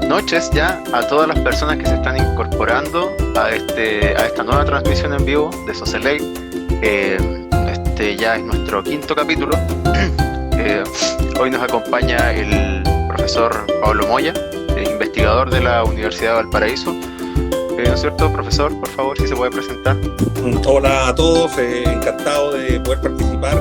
noches ya a todas las personas que se están incorporando a esta nueva transmisión en vivo de Socialite. Este ya es nuestro quinto capítulo. Hoy nos acompaña el profesor Pablo Moya, investigador de la Universidad de Valparaíso. ¿No es cierto, profesor? Por favor, si se puede presentar. Hola a todos, encantado de poder participar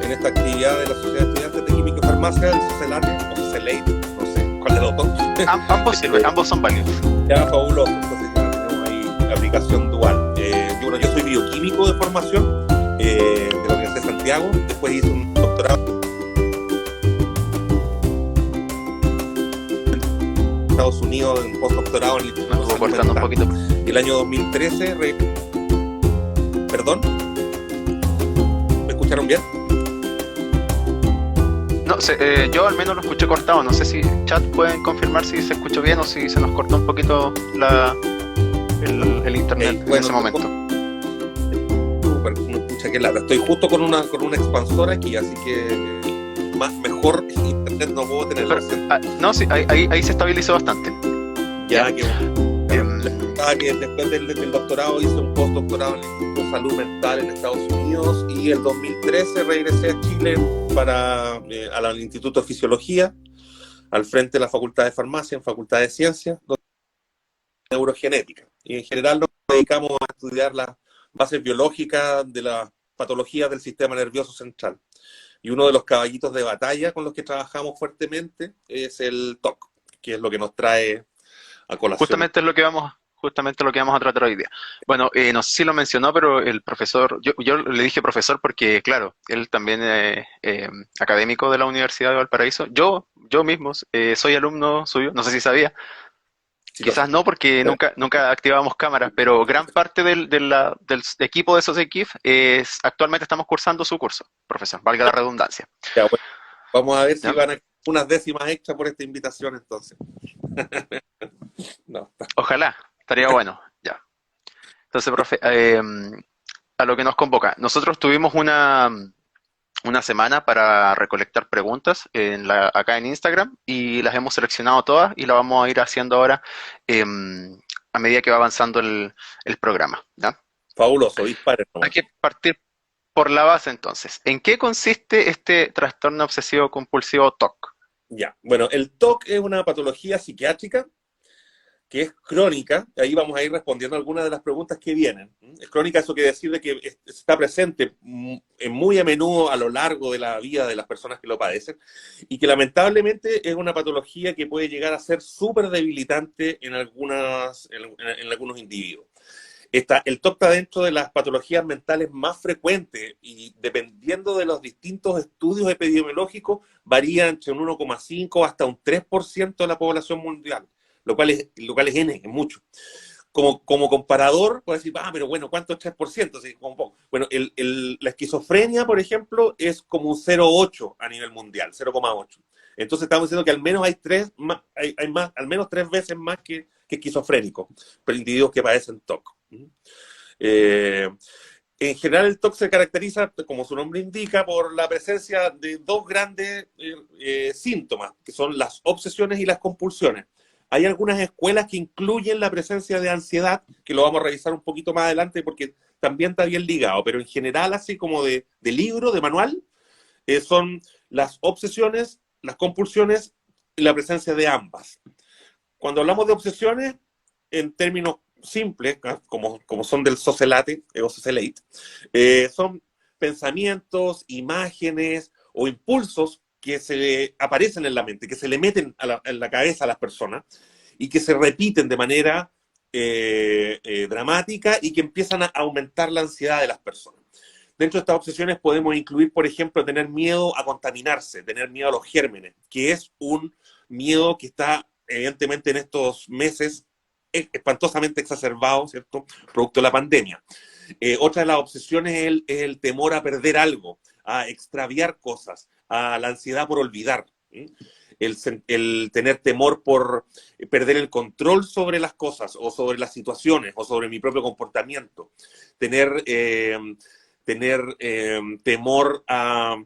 en esta actividad de la Sociedad de Estudiantes de Química y Farmacia del Socialate, o Socialate, no sé cuál de los dos. Ambos sirven, ambos son válidos. Ya, fabuloso, entonces ya tenemos ahí aplicación dual. Yo soy bioquímico de formación de la Universidad de Santiago, después hice un doctorado en Estados Unidos, un postdoctorado en el Instituto Nos cortando un poquito. El año 2013, ¿Perdón? ¿Me escucharon bien? No, yo al menos lo escuché cortado. No sé si chat pueden confirmar si se escuchó bien o si se nos cortó un poquito el internet en ese momento. Super, pucha, qué lata. Estoy justo con una expansora aquí, así que mejor internet no puedo tener. No, sí, ahí se estabilizó bastante. Ya, que que después del doctorado hice un postdoctorado en el Instituto de Salud Mental en Estados Unidos y el 2013 regresé a Chile al Instituto de Fisiología, al frente de la Facultad de Farmacia, en Facultad de Ciencias, neurogenética. Y en general nos dedicamos a estudiar las bases biológicas de la patología del sistema nervioso central. Y uno de los caballitos de batalla con los que trabajamos fuertemente es el TOC, que es lo que nos trae a colación. Justamente lo que vamos a tratar hoy día. Bueno, no sé si lo mencionó, pero el profesor, yo le dije profesor porque, claro, él también es académico de la Universidad de Valparaíso. Yo mismo soy alumno suyo, no sé si sabía. Sí, quizás no, porque nunca activábamos cámaras, pero gran parte del equipo de SOSEKIF actualmente estamos cursando su curso, profesor, valga la redundancia. Ya, bueno, vamos a ver si ¿Ya? van a unas décimas extra por esta invitación entonces. No. Ojalá, estaría bueno, ya. Entonces, profe, a lo que nos convoca. Nosotros tuvimos una semana para recolectar preguntas acá en Instagram y las hemos seleccionado todas y las vamos a ir haciendo ahora a medida que va avanzando el programa, ¿ya? Fabuloso, disparen. Hay que partir por la base entonces. ¿En qué consiste este trastorno obsesivo compulsivo TOC? Ya, bueno, el TOC es una patología psiquiátrica que es crónica. Ahí vamos a ir respondiendo algunas de las preguntas que vienen. Es crónica, eso quiere decir de que está presente muy a menudo a lo largo de la vida de las personas que lo padecen y que lamentablemente es una patología que puede llegar a ser súper debilitante en algunos individuos. El TOC está dentro de las patologías mentales más frecuentes y dependiendo de los distintos estudios epidemiológicos varía entre un 1,5 hasta un 3% de la población mundial. Lo cual es N, es mucho. Como comparador, puedes decir, pero bueno, ¿cuánto es 3%? Así, como poco. Bueno, la esquizofrenia, por ejemplo, es como un 0,8 a nivel mundial, 0,8. Entonces estamos diciendo que al menos hay al menos 3 veces más que esquizofrénicos, pero individuos que padecen TOC. En general el TOC se caracteriza, como su nombre indica, por la presencia de dos grandes síntomas, que son las obsesiones y las compulsiones. Hay algunas escuelas que incluyen la presencia de ansiedad, que lo vamos a revisar un poquito más adelante porque también está bien ligado, pero en general, así como de libro, de manual, son las obsesiones, las compulsiones y la presencia de ambas. Cuando hablamos de obsesiones, en términos simples, como son del Socialate, o Socialate, son pensamientos, imágenes o impulsos que se le aparecen en la mente, que se le meten en la cabeza a las personas y que se repiten de manera dramática y que empiezan a aumentar la ansiedad de las personas. Dentro de estas obsesiones podemos incluir, por ejemplo, tener miedo a contaminarse, tener miedo a los gérmenes, que es un miedo que está evidentemente en estos meses espantosamente exacerbado, ¿cierto? Producto de la pandemia. Otra de las obsesiones es el temor a perder algo, a extraviar cosas, a la ansiedad por olvidar, el tener temor por perder el control sobre las cosas o sobre las situaciones o sobre mi propio comportamiento, tener temor a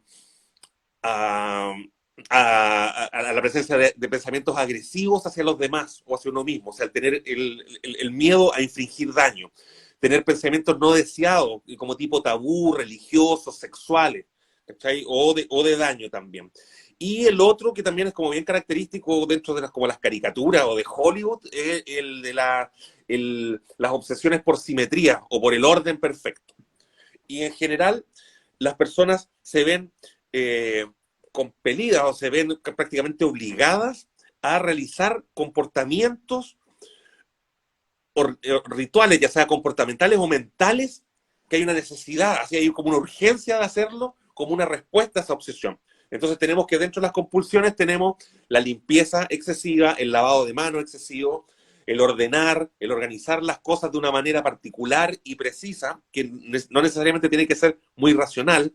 a la presencia de pensamientos agresivos hacia los demás o hacia uno mismo, o sea, el tener el miedo a infligir daño, tener pensamientos no deseados, como tipo tabú, religiosos, sexuales, ¿cachai? O de daño también. Y el otro, que también es como bien característico dentro de como las caricaturas o de Hollywood, es el de las obsesiones por simetría o por el orden perfecto. Y en general, las personas se ven compelidas o se ven prácticamente obligadas a realizar comportamientos o rituales, ya sea comportamentales o mentales, que hay una necesidad, así hay como una urgencia de hacerlo, como una respuesta a esa obsesión. Entonces tenemos que dentro de las compulsiones tenemos la limpieza excesiva, el lavado de manos excesivo, el ordenar, el organizar las cosas de una manera particular y precisa, que no necesariamente tiene que ser muy racional,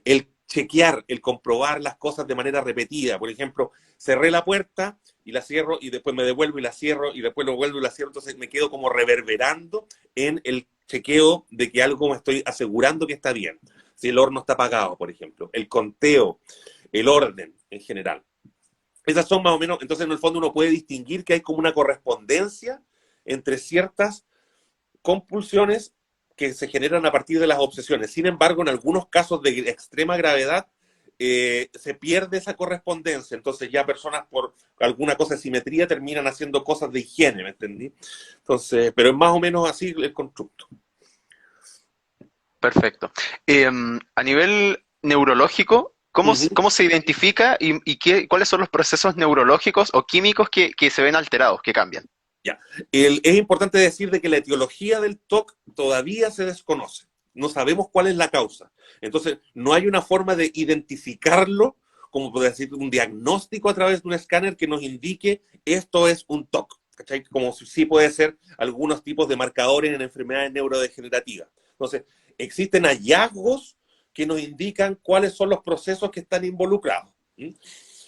el chequear, el comprobar las cosas de manera repetida. Por ejemplo, cerré la puerta y la cierro y después me devuelvo y la cierro y después lo vuelvo y la cierro, entonces me quedo como reverberando en el chequeo de que algo me estoy asegurando que está bien. Si el horno está apagado, por ejemplo, el conteo, el orden en general. Esas son más o menos, entonces en el fondo uno puede distinguir que hay como una correspondencia entre ciertas compulsiones que se generan a partir de las obsesiones. Sin embargo, en algunos casos de extrema gravedad, se pierde esa correspondencia. Entonces ya personas por alguna cosa de simetría terminan haciendo cosas de higiene, ¿me entendí? Entonces, pero es más o menos así el constructo. Perfecto. A nivel neurológico, Uh -huh. cómo se identifica cuáles son los procesos neurológicos o químicos que se ven alterados, que cambian? Ya. Es importante decir de que la etiología del TOC todavía se desconoce. No sabemos cuál es la causa. Entonces, no hay una forma de identificarlo, como puede decir, un diagnóstico a través de un escáner que nos indique esto es un TOC. ¿Cachai? Como sí puede ser algunos tipos de marcadores en enfermedades neurodegenerativas. Entonces, existen hallazgos que nos indican cuáles son los procesos que están involucrados.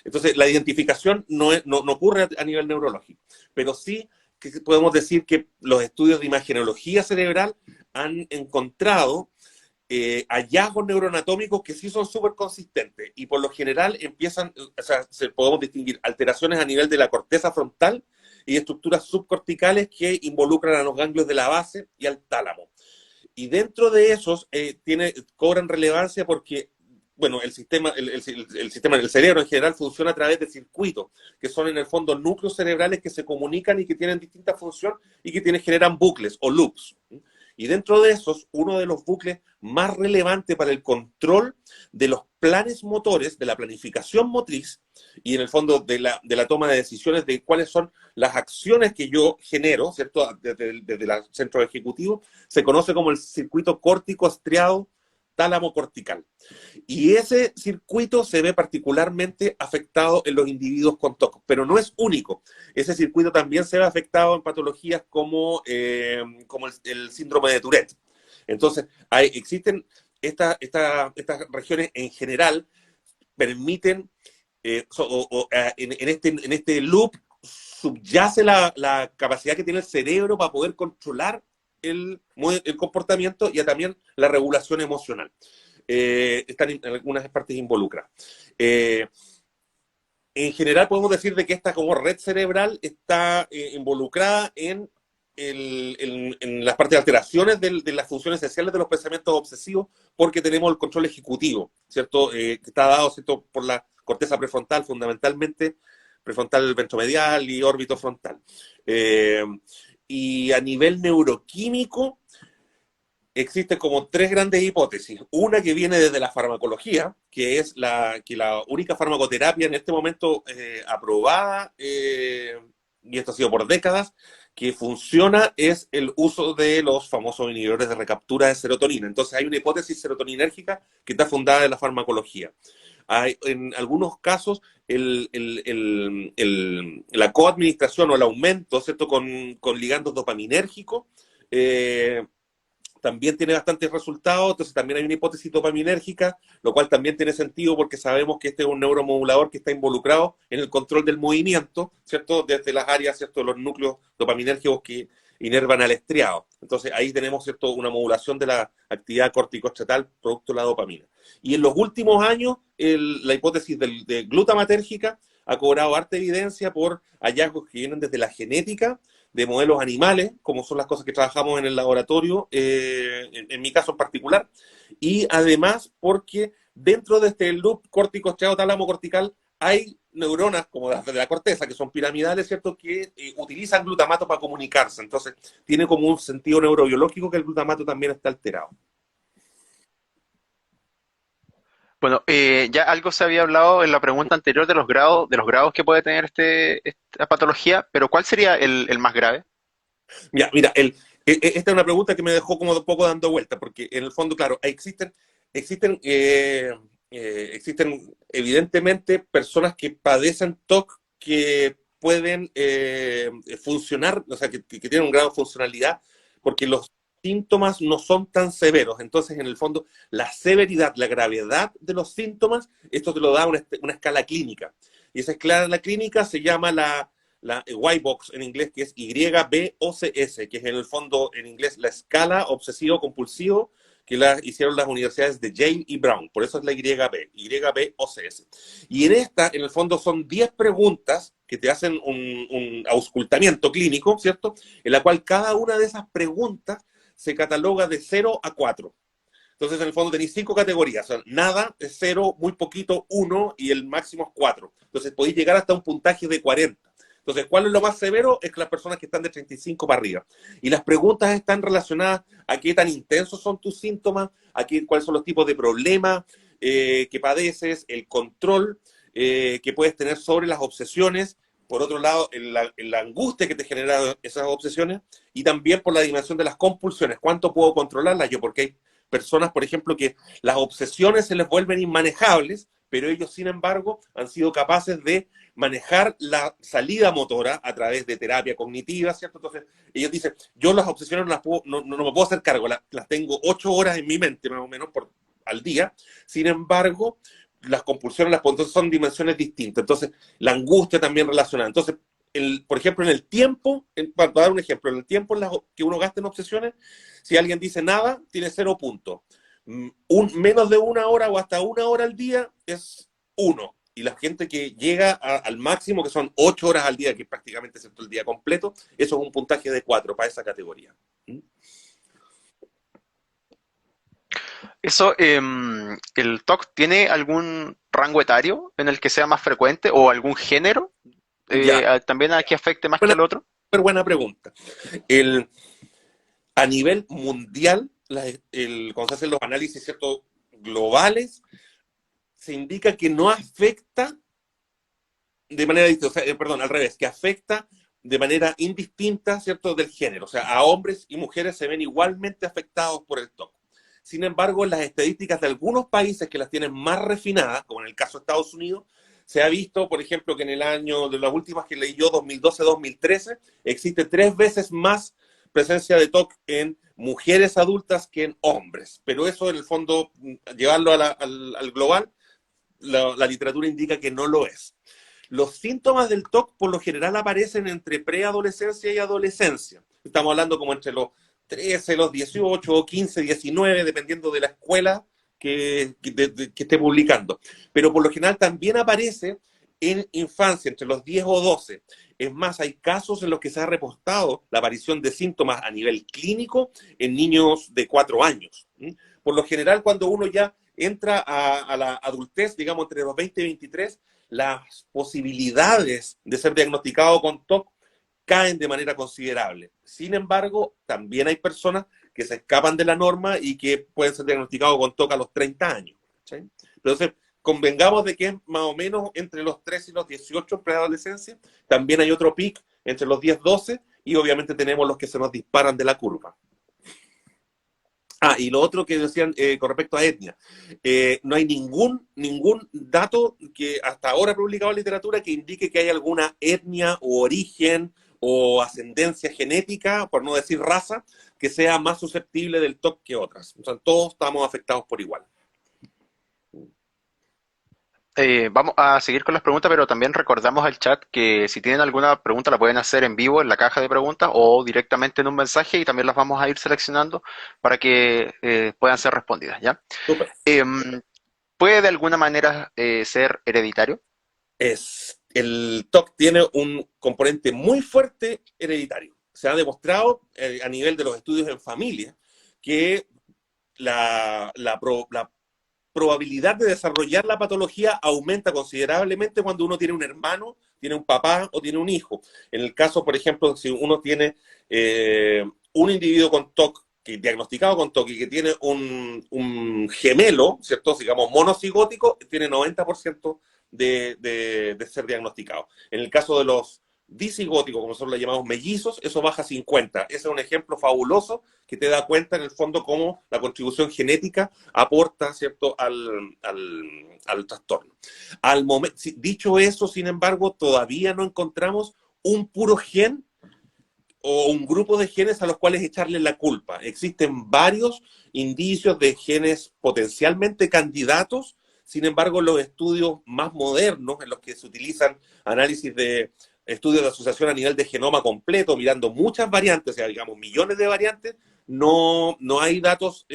Entonces, la identificación no ocurre a nivel neurológico, pero sí que podemos decir que los estudios de imagenología cerebral han encontrado hallazgos neuroanatómicos que sí son súper consistentes y por lo general empiezan, o sea, podemos distinguir alteraciones a nivel de la corteza frontal y estructuras subcorticales que involucran a los ganglios de la base y al tálamo. Y dentro de esos cobran relevancia porque bueno, el sistema del cerebro en general funciona a través de circuitos, que son en el fondo núcleos cerebrales que se comunican y que tienen distintas funciones y que generan bucles o loops. Y dentro de esos, uno de los bucles más relevantes para el control de los planes motores, de la planificación motriz, y en el fondo de la toma de decisiones de cuáles son las acciones que yo genero, ¿cierto? Desde el centro ejecutivo, se conoce como el circuito córtico estriado tálamo cortical. Y ese circuito se ve particularmente afectado en los individuos con TOC, pero no es único. Ese circuito también se ve afectado en patologías como el síndrome de Tourette. Entonces, existen estas regiones en general, permiten, en este loop subyace la capacidad que tiene el cerebro para poder controlar el comportamiento y también la regulación emocional. Están en algunas partes involucradas. En general podemos decir de que esta como red cerebral está involucrada en las partes de alteraciones de las funciones esenciales de los pensamientos obsesivos, porque tenemos el control ejecutivo, ¿cierto? Que está dado, ¿cierto?, por la corteza prefrontal, fundamentalmente prefrontal ventromedial y órbito frontal. Y a nivel neuroquímico, existen como tres grandes hipótesis. Una que viene desde la farmacología, que es que la única farmacoterapia en este momento aprobada, y esto ha sido por décadas, que funciona es el uso de los famosos inhibidores de recaptura de serotonina. Entonces hay una hipótesis serotoninérgica que está fundada en la farmacología. En algunos casos, la coadministración o el aumento, ¿cierto?, con ligandos dopaminérgicos, también tiene bastantes resultados, entonces también hay una hipótesis dopaminérgica, lo cual también tiene sentido porque sabemos que este es un neuromodulador que está involucrado en el control del movimiento, ¿cierto?, desde las áreas, ¿cierto?, de los núcleos dopaminérgicos que inervan al estriado. Entonces ahí tenemos, ¿cierto?, una modulación de la actividad corticosteatal producto de la dopamina. Y en los últimos años, la hipótesis de glutamatérgica ha cobrado harta evidencia por hallazgos que vienen desde la genética de modelos animales, como son las cosas que trabajamos en el laboratorio, en mi caso en particular, y además porque dentro de este loop córtico-estriado-tálamo cortical hay neuronas como las de la corteza, que son piramidales, ¿cierto?, que utilizan glutamato para comunicarse. Entonces, tiene como un sentido neurobiológico que el glutamato también está alterado. Bueno, ya algo se había hablado en la pregunta anterior de los grados que puede tener esta patología, pero ¿cuál sería el más grave? Mira, esta es una pregunta que me dejó como un poco dando vuelta, porque en el fondo, claro, existen, existen evidentemente personas que padecen TOC que pueden funcionar, o sea, que tienen un grado de funcionalidad, porque los síntomas no son tan severos. Entonces, en el fondo, la severidad, la gravedad de los síntomas, esto te lo da una escala clínica. Y esa escala clínica se llama la Y-Box en inglés, que es YBOCS, que es en el fondo en inglés la escala obsesivo-compulsivo que la hicieron las universidades de Yale y Brown. Por eso es la YBOCS. Y en esta, en el fondo, son 10 preguntas que te hacen un auscultamiento clínico, ¿cierto? En la cual cada una de esas preguntas se cataloga de 0 a 4. Entonces, en el fondo tenéis 5 categorías. O sea, nada es 0, muy poquito 1 y el máximo es 4. Entonces, podéis llegar hasta un puntaje de 40. Entonces, ¿cuál es lo más severo? Es que las personas que están de 35 para arriba. Y las preguntas están relacionadas a qué tan intensos son tus síntomas, cuáles son los tipos de problemas que padeces, el control que puedes tener sobre las obsesiones, por otro lado, la angustia que te generan esas obsesiones, y también por la dimensión de las compulsiones. ¿Cuánto puedo controlarlas yo? Porque hay personas, por ejemplo, que las obsesiones se les vuelven inmanejables, pero ellos, sin embargo, han sido capaces de manejar la salida motora a través de terapia cognitiva, ¿cierto? Entonces, ellos dicen, yo las obsesiones no me puedo hacer cargo, las tengo 8 horas en mi mente, más o menos, al día. Sin embargo, las compulsiones, entonces son dimensiones distintas. Entonces, la angustia también relacionada. Entonces, por ejemplo, en el tiempo, para dar un ejemplo, en el tiempo que uno gasta en obsesiones, si alguien dice nada, tiene 0 puntos. Menos de 1 hora o hasta 1 hora al día es 1. Y la gente que llega al máximo, que son 8 horas al día, que es prácticamente el día completo, eso es un puntaje de 4 para esa categoría. Eso, ¿el TOC tiene algún rango etario en el que sea más frecuente o algún género Ya, también a que afecte más que buena, el otro? súper buena pregunta. A nivel mundial, cuando se hacen los análisis, ¿cierto?, globales, se indica que no afecta de manera distinta, o sea, perdón, al revés, que afecta de manera indistinta, ¿cierto?, del género. O sea, a hombres y mujeres se ven igualmente afectados por el TOC. Sin embargo, en las estadísticas de algunos países que las tienen más refinadas, como en el caso de Estados Unidos, se ha visto, por ejemplo, que en el año de las últimas que leí yo, 2012-2013, existe 3 veces más presencia de TOC en mujeres adultas que en hombres. Pero eso, en el fondo, llevarlo al global, la literatura indica que no lo es. Los síntomas del TOC por lo general aparecen entre preadolescencia y adolescencia. Estamos hablando como entre los 13, los 18 o 15, 19, dependiendo de la escuela que esté publicando. Pero por lo general también aparece en infancia, entre los 10 o 12. Es más, hay casos en los que se ha reportado la aparición de síntomas a nivel clínico en niños de 4 años. Por lo general, cuando uno ya entra a la adultez, digamos entre los 20 y 23, las posibilidades de ser diagnosticado con TOC caen de manera considerable. Sin embargo, también hay personas que se escapan de la norma y que pueden ser diagnosticados con TOC a los 30 años. ¿Sí? Entonces, convengamos de que es más o menos entre los 13 y los 18 en preadolescencia. También hay otro pic entre los 10-12 y obviamente tenemos los que se nos disparan de la curva. Y lo otro que decían con respecto a etnia. No hay ningún dato que hasta ahora publicado en literatura que indique que hay alguna etnia o origen o ascendencia genética, por no decir raza, que sea más susceptible del TOC que otras. O sea, todos estamos afectados por igual. Vamos a seguir con las preguntas, pero también recordamos al chat que si tienen alguna pregunta la pueden hacer en vivo en la caja de preguntas o directamente en un mensaje y también las vamos a ir seleccionando para que puedan ser respondidas, ¿ya? Súper. Em, ¿Puede de alguna manera ser hereditario? El TOC tiene un componente muy fuerte hereditario. Se ha demostrado a nivel de los estudios en familia que la probabilidad de desarrollar la patología aumenta considerablemente cuando uno tiene un hermano, tiene un papá o tiene un hijo. En el caso, por ejemplo, si uno tiene un individuo con TOC, que diagnosticado con TOC y que tiene un gemelo, ¿cierto? Digamos, monocigótico, tiene 90% de ser diagnosticado. En el caso de los disigóticos, como nosotros le llamamos mellizos, eso baja a 50. Ese es un ejemplo fabuloso que te da cuenta en el fondo cómo la contribución genética aporta, ¿cierto?, al trastorno. Dicho eso, sin embargo, todavía no encontramos un puro gen o un grupo de genes a los cuales echarle la culpa. Existen varios indicios de genes potencialmente candidatos. Sin embargo, los estudios más modernos, en los que se utilizan análisis de estudios de asociación a nivel de genoma completo, mirando muchas variantes, o sea, digamos millones de variantes, no hay datos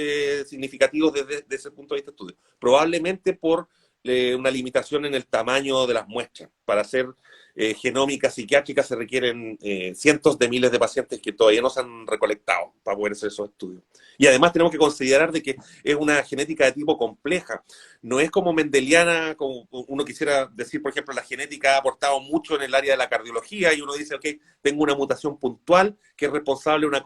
significativos desde ese punto de vista de estudio. Probablemente por una limitación en el tamaño de las muestras. Para hacer genómica psiquiátrica se requieren cientos de miles de pacientes que todavía no se han recolectado para poder hacer esos estudios. Y además tenemos que considerar de que es una genética de tipo compleja. No es como mendeliana, como uno quisiera decir, por ejemplo, la genética ha aportado mucho en el área de la cardiología y uno dice, ok, tengo una mutación puntual que es responsable de una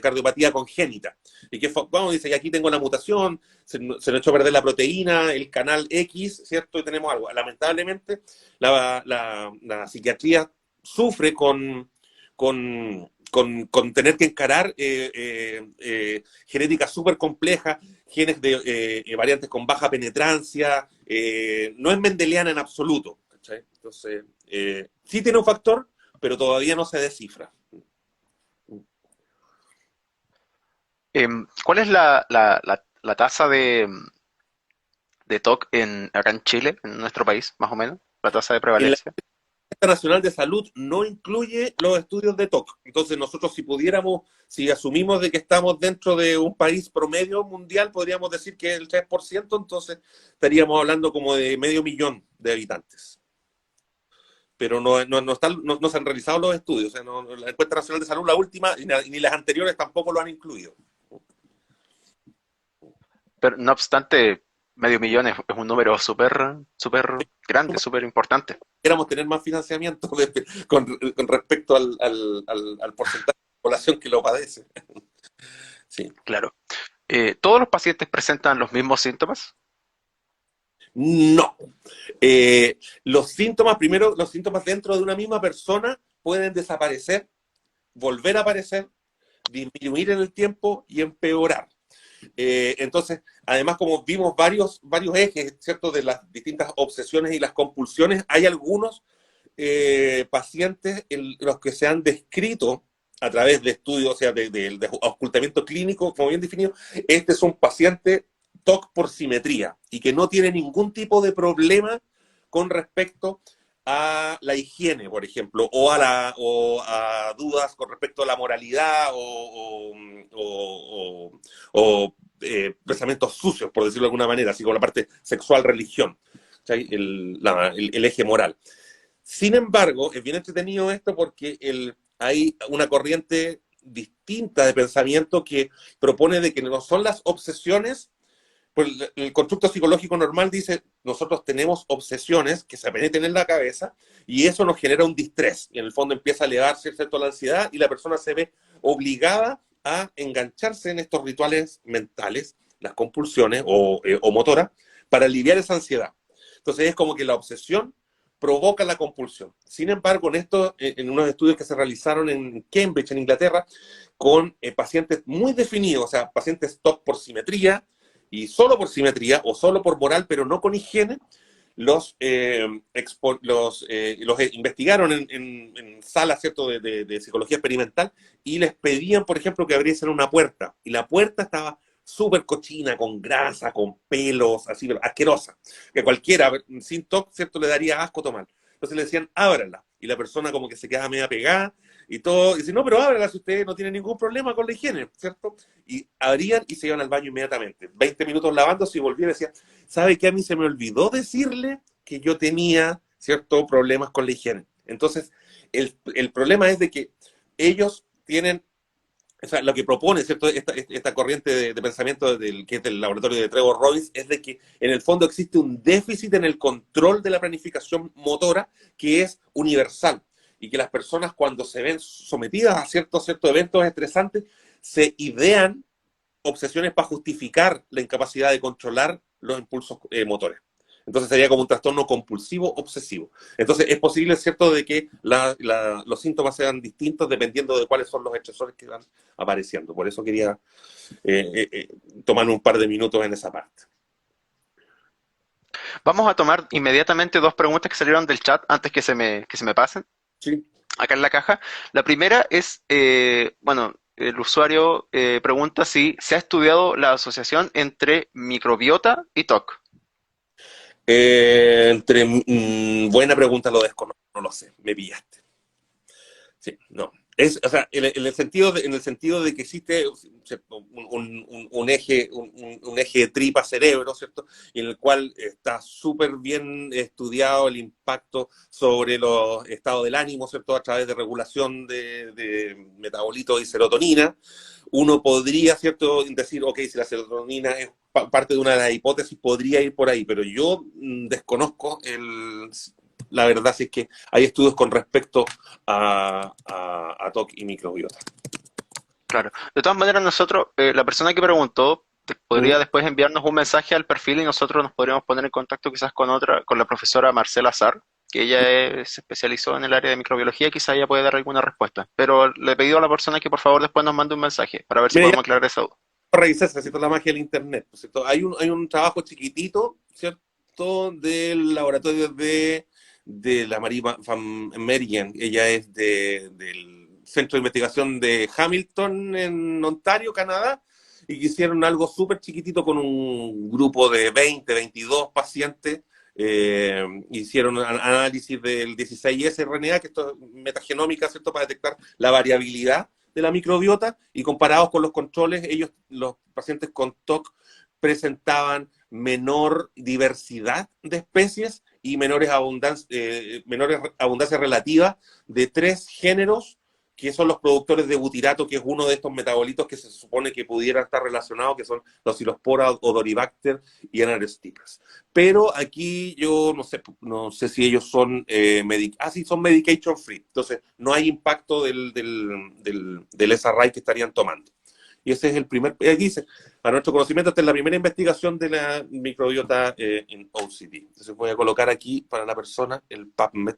cardiopatía congénita. Y que, bueno, dice, y aquí tengo la mutación, se nos echó a perder la proteína, el canal X, ¿cierto? Y tenemos algo. Lamentablemente, la psiquiatría sufre con tener que encarar genética súper compleja, genes de variantes con baja penetrancia, no es mendeliana en absoluto. ¿Cachai? Entonces, sí tiene un factor, pero todavía no se descifra. ¿Cuál es la tasa de TOC acá en Chile, en nuestro país, más o menos? La tasa de En la prevalencia. Lista Nacional de Salud no incluye los estudios de TOC. Entonces, nosotros si pudiéramos, si asumimos de que estamos dentro de un país promedio mundial, podríamos decir que es el 3%, entonces estaríamos hablando como de 500.000 de habitantes. Pero no se han realizado los estudios. O sea, la encuesta nacional de salud, la última, ni las anteriores tampoco lo han incluido. Pero no obstante, medio millón es un número súper grande, súper importante. Queramos tener más financiamiento con respecto al porcentaje de población que lo padece. Sí. Claro. ¿Todos los pacientes presentan los mismos síntomas? No. Los síntomas, primero, los síntomas dentro de una misma persona pueden desaparecer, volver a aparecer, disminuir en el tiempo y empeorar. Entonces, además, como vimos varios ejes, ¿cierto?, de las distintas obsesiones y las compulsiones, hay algunos pacientes en los que se han descrito a través de estudios, o sea, de ocultamiento clínico, como bien definido, este es un paciente TOC por simetría y que no tiene ningún tipo de problema con respecto a la higiene, por ejemplo, o a dudas con respecto a la moralidad o pensamientos sucios, por decirlo de alguna manera, así como la parte sexual, religión, ¿sí? El eje moral. Sin embargo, es bien entretenido esto porque hay una corriente distinta de pensamiento que propone de que no son las obsesiones. Pues el constructo psicológico normal dice, nosotros tenemos obsesiones que se penetran en la cabeza y eso nos genera un distrés. Y en el fondo empieza a elevarse, ¿cierto?, la ansiedad y la persona se ve obligada a engancharse en estos rituales mentales, las compulsiones o motoras, para aliviar esa ansiedad. Entonces es como que la obsesión provoca la compulsión. Sin embargo, en unos estudios que se realizaron en Cambridge, en Inglaterra, con pacientes muy definidos, o sea, pacientes TOC por simetría, y solo por simetría o solo por moral, pero no con higiene, los investigaron en salas, ¿cierto?, de psicología experimental y les pedían, por ejemplo, que abriesen una puerta. Y la puerta estaba súper cochina, con grasa, con pelos, así, asquerosa, que cualquiera, sin TOC, ¿cierto?, le daría asco tomar. Entonces le decían, ábrala. Y la persona como que se quedaba media pegada y todo, y dice, no, pero ábrala si usted no tiene ningún problema con la higiene, ¿cierto? Y abrían y se iban al baño inmediatamente. 20 minutos lavándose y volvían y decían, ¿sabe qué? A mí se me olvidó decirle que yo tenía, ¿cierto?, problemas con la higiene. Entonces, el problema es de que ellos tienen, o sea, lo que propone, ¿cierto?, esta corriente de pensamiento que es del laboratorio de Trevor Robbins, es de que en el fondo existe un déficit en el control de la planificación motora que es universal y que las personas cuando se ven sometidas a ciertos eventos estresantes se idean obsesiones para justificar la incapacidad de controlar los impulsos motores. Entonces sería como un trastorno compulsivo obsesivo. Entonces es posible, ¿cierto?, de que los síntomas sean distintos dependiendo de cuáles son los estresores que van apareciendo. Por eso quería tomar un par de minutos en esa parte. Vamos a tomar inmediatamente dos preguntas que salieron del chat antes que se me pasen. Sí. Acá en la caja. La primera es, bueno, el usuario pregunta si se ha estudiado la asociación entre microbiota y TOC. Buena pregunta, lo desconozco, no lo sé, me pillaste. Sí, no. O sea, en el sentido de que existe, ¿cierto?, un eje de tripa-cerebro, ¿cierto?, en el cual está súper bien estudiado el impacto sobre los estados del ánimo, ¿cierto?, a través de regulación de metabolitos y serotonina. Uno podría, ¿cierto?, decir, ok, si la serotonina es parte de una de las hipótesis, podría ir por ahí, pero yo desconozco la verdad si es que hay estudios con respecto a TOC y microbiota. Claro. De todas maneras, nosotros, la persona que preguntó, podría después enviarnos un mensaje al perfil y nosotros nos podríamos poner en contacto quizás con la profesora Marcela Azar, que ella se especializó en el área de microbiología, quizás ella puede dar alguna respuesta. Pero le he pedido a la persona que por favor después nos mande un mensaje para ver si Mira, podemos aclarar esa duda. revisar, ¿cierto?, la magia del internet, ¿cierto? Hay un trabajo chiquitito, ¿cierto?, del laboratorio de la Marie Van Merian. Ella es del Centro de Investigación de Hamilton en Ontario, Canadá, y que hicieron algo súper chiquitito con un grupo de 20, 22 pacientes. Hicieron análisis del 16S-RNA, que esto es metagenómica, ¿cierto?, para detectar la variabilidad de la microbiota, y comparados con los controles, los pacientes con TOC presentaban menor diversidad de especies y menores abundancias relativas de 3 géneros que son los productores de butirato, que es uno de estos metabolitos que se supone que pudiera estar relacionado, que son los Cyclospora, Odoribacter y Anaerostipes. Pero aquí yo no sé si ellos son sí, son medication free, entonces no hay impacto del SRI que estarían tomando. Y ese es el primer, aquí dice, a nuestro conocimiento, esta es la primera investigación de la microbiota en OCD. Entonces voy a colocar aquí para la persona el PubMed.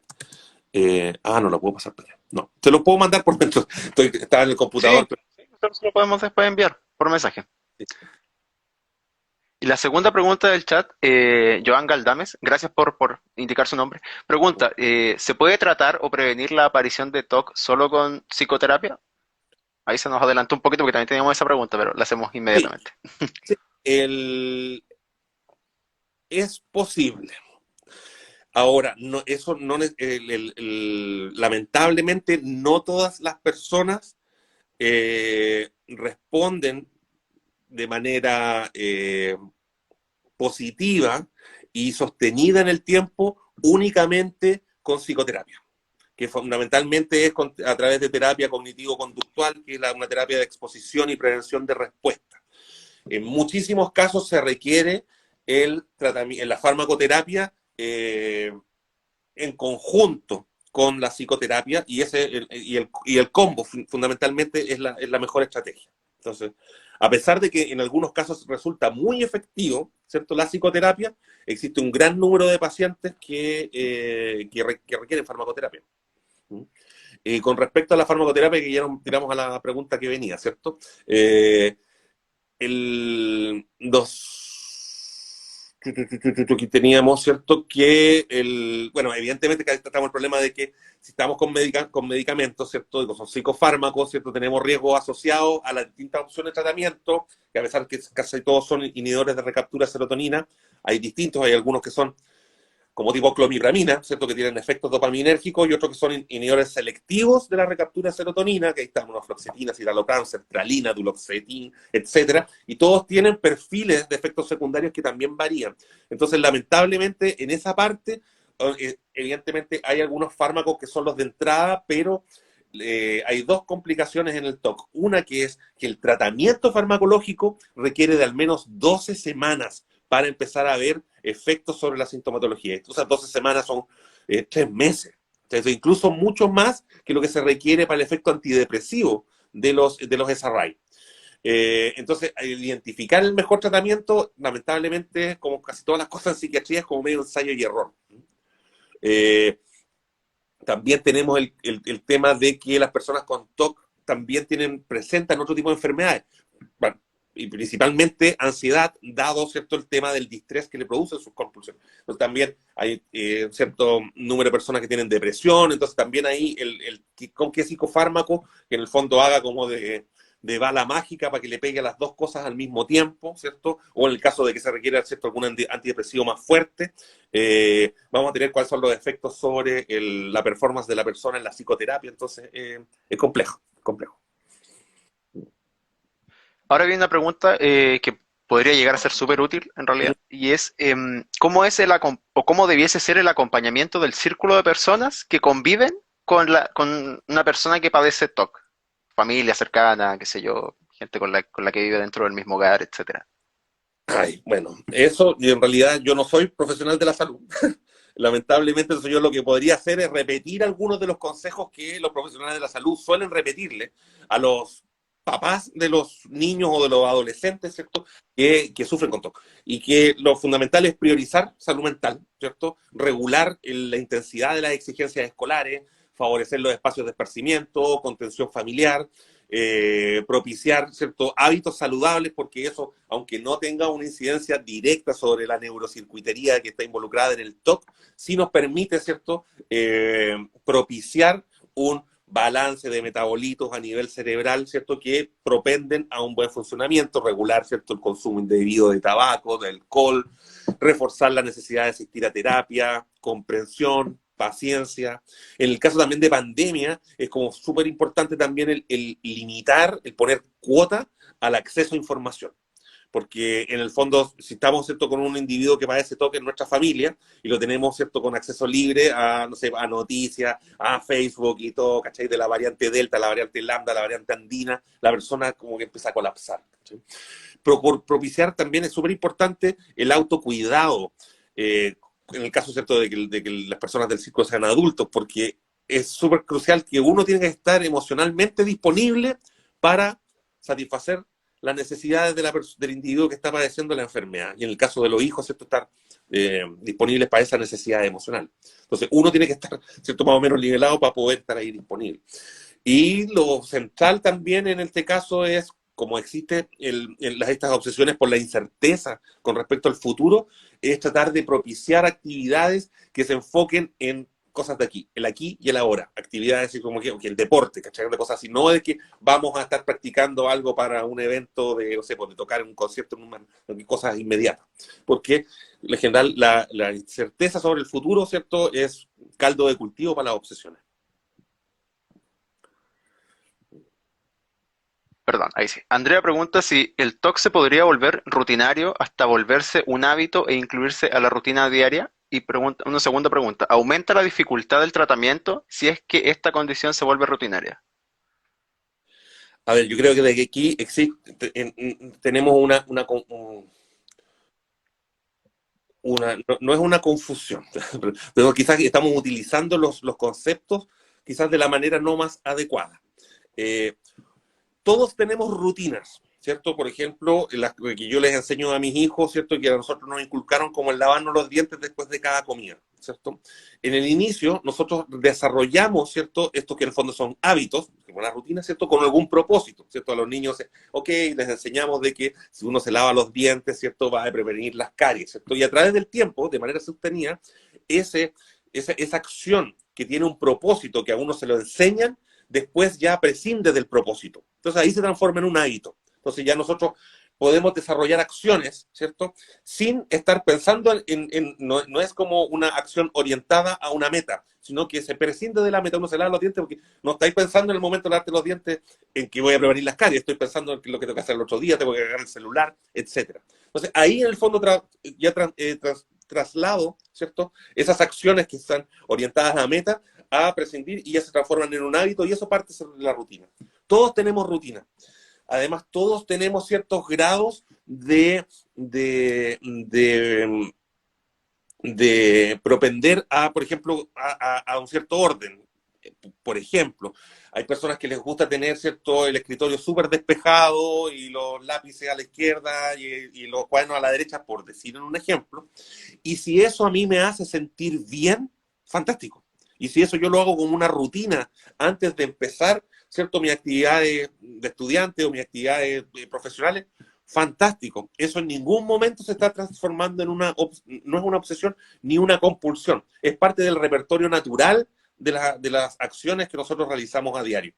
No lo puedo pasar para allá. No, se lo puedo mandar por dentro. Estaba en el computador. Sí, sí, nosotros lo podemos después enviar por mensaje. Y la segunda pregunta del chat, Joan Galdames, gracias por indicar su nombre, pregunta, ¿se puede tratar o prevenir la aparición de TOC solo con psicoterapia? Ahí se nos adelantó un poquito porque también teníamos esa pregunta, pero la hacemos Sí, inmediatamente. sí. Es posible. Ahora, no, eso no, lamentablemente no todas las personas responden de manera positiva y sostenida en el tiempo únicamente con psicoterapia, que fundamentalmente es a través de terapia cognitivo-conductual, que es una terapia de exposición y prevención de respuesta. En muchísimos casos se requiere la farmacoterapia en conjunto con la psicoterapia, y el combo fundamentalmente es la mejor estrategia. Entonces, a pesar de que en algunos casos resulta muy efectivo, ¿cierto?, la psicoterapia, existe un gran número de pacientes que requieren farmacoterapia. Con respecto a la farmacoterapia, que ya nos tiramos a la pregunta que venía, ¿cierto? Aquí teníamos, ¿cierto? Que bueno, evidentemente que estamos el problema de que si estamos con medicamentos, ¿cierto? Y con psicofármacos, ¿cierto? Tenemos riesgos asociados a las distintas opciones de tratamiento, que a pesar que casi todos son inhibidores de recaptura de serotonina, hay distintos, hay algunos que son como tipo clomipramina, ¿cierto? Que tienen efectos dopaminérgicos, y otros que son inhibidores selectivos de la recaptura de serotonina, que ahí están fluoxetina, citalopram, sertralina, duloxetin, etcétera, y todos tienen perfiles de efectos secundarios que también varían. Entonces, lamentablemente, en esa parte, evidentemente hay algunos fármacos que son los de entrada, pero hay dos complicaciones en el TOC. Una que es que el tratamiento farmacológico requiere de al menos 12 semanas para empezar a ver efectos sobre la sintomatología. Esas 12 semanas son 3 meses. Entonces, incluso mucho más que lo que se requiere para el efecto antidepresivo de los SRI. Entonces, identificar el mejor tratamiento, lamentablemente, como casi todas las cosas en psiquiatría, es como medio ensayo y error. También tenemos el tema de que las personas con TOC también presentan otro tipo de enfermedades. Bueno, y principalmente ansiedad, dado, ¿cierto?, el tema del distrés que le producen sus compulsiones. Entonces también hay cierto número de personas que tienen depresión, entonces también ahí con qué psicofármaco, que en el fondo haga como de bala mágica para que le pegue a las dos cosas al mismo tiempo, ¿cierto? O en el caso de que se requiera, ¿cierto?, algún antidepresivo más fuerte, vamos a tener cuáles son los efectos sobre la performance de la persona en la psicoterapia, entonces es complejo, complejo. Ahora viene una pregunta que podría llegar a ser súper útil en realidad, y es ¿cómo es o cómo debiese ser el acompañamiento del círculo de personas que conviven con una persona que padece TOC? Familia cercana, qué sé yo, gente con la que vive dentro del mismo hogar, etcétera. Ay, bueno, eso, y en realidad yo no soy profesional de la salud. Lamentablemente, eso yo lo que podría hacer es repetir algunos de los consejos que los profesionales de la salud suelen repetirle a los papás de los niños o de los adolescentes, ¿cierto?, que sufren con TOC. Y que lo fundamental es priorizar salud mental, ¿cierto? Regular la intensidad de las exigencias escolares, favorecer los espacios de esparcimiento, contención familiar, propiciar, ¿cierto?, hábitos saludables, porque eso, aunque no tenga una incidencia directa sobre la neurocircuitería que está involucrada en el TOC, sí nos permite, ¿cierto?, propiciar un balance de metabolitos a nivel cerebral, ¿cierto?, que propenden a un buen funcionamiento, regular, ¿cierto?, el consumo indebido de tabaco, de alcohol, reforzar la necesidad de asistir a terapia, comprensión, paciencia. En el caso también de pandemia, es como súper importante también el limitar, el poner cuota al acceso a información. Porque en el fondo, si estamos, ¿cierto?, con un individuo que padece TOC en nuestra familia y lo tenemos, ¿cierto?, con acceso libre a, no sé, a noticias, a Facebook y todo, ¿cachai?, de la variante Delta, la variante Lambda, la variante Andina, la persona como que empieza a colapsar, ¿cachai? Propiciar también es súper importante el autocuidado, en el caso, ¿cierto?, de que las personas del círculo sean adultos, porque es súper crucial que uno tiene que estar emocionalmente disponible para satisfacer las necesidades del individuo que está padeciendo la enfermedad. Y en el caso de los hijos, ¿cierto?, estar disponibles para esa necesidad emocional. Entonces, uno tiene que estar, ¿cierto?, más o menos nivelado para poder estar ahí disponible. Y lo central también en este caso es, como existe estas obsesiones por la incerteza con respecto al futuro, es tratar de propiciar actividades que se enfoquen en cosas de aquí, el aquí y el ahora, actividades así como que el deporte, ¿cachai? De cosas así, no de que vamos a estar practicando algo para un evento de, no sé, pues de tocar en un concierto, cosas inmediatas, porque en general la incerteza sobre el futuro, ¿cierto?, es caldo de cultivo para las obsesiones. Perdón, ahí sí. Andrea pregunta si el TOC se podría volver rutinario hasta volverse un hábito e incluirse a la rutina diaria. Y una segunda pregunta, ¿aumenta la dificultad del tratamiento si es que esta condición se vuelve rutinaria? A ver, yo creo que de aquí existe, tenemos no es una confusión, pero quizás estamos utilizando los conceptos quizás de la manera no más adecuada. Todos tenemos rutinas, ¿cierto? Por ejemplo, que yo les enseño a mis hijos, ¿cierto? Que a nosotros nos inculcaron como el lavarnos los dientes después de cada comida, ¿cierto? En el inicio, nosotros desarrollamos, ¿cierto? Esto que en el fondo son hábitos, una rutina, ¿cierto? Con algún propósito, ¿cierto? A los niños, ok, les enseñamos de que si uno se lava los dientes, ¿cierto? Va a prevenir las caries, ¿cierto? Y a través del tiempo, de manera sostenida, esa acción que tiene un propósito que a uno se lo enseñan, después ya prescinde del propósito. Entonces ahí se transforma en un hábito. Entonces ya nosotros podemos desarrollar acciones, ¿cierto? Sin estar pensando no es como una acción orientada a una meta, sino que se prescinde de la meta, uno se lava los dientes porque no estáis pensando en el momento de lavarte los dientes en que voy a prevenir las caries, estoy pensando en lo que tengo que hacer el otro día, tengo que agarrar el celular, etc. Entonces ahí en el fondo traslado, ¿cierto? Esas acciones que están orientadas a la meta a prescindir y ya se transforman en un hábito y eso parte de la rutina. Todos tenemos rutina. Además, todos tenemos ciertos grados de propender a, por ejemplo, a un cierto orden. Por ejemplo, hay personas que les gusta tener cierto el escritorio súper despejado y los lápices a la izquierda y los cuadernos a la derecha, por decir en un ejemplo. Y si eso a mí me hace sentir bien, fantástico. Y si eso yo lo hago como una rutina antes de empezar, ¿cierto? Mis actividades de estudiante o mis actividades profesionales, fantástico. Eso en ningún momento se está transformando en no es una obsesión ni una compulsión. Es parte del repertorio natural de las acciones que nosotros realizamos a diario.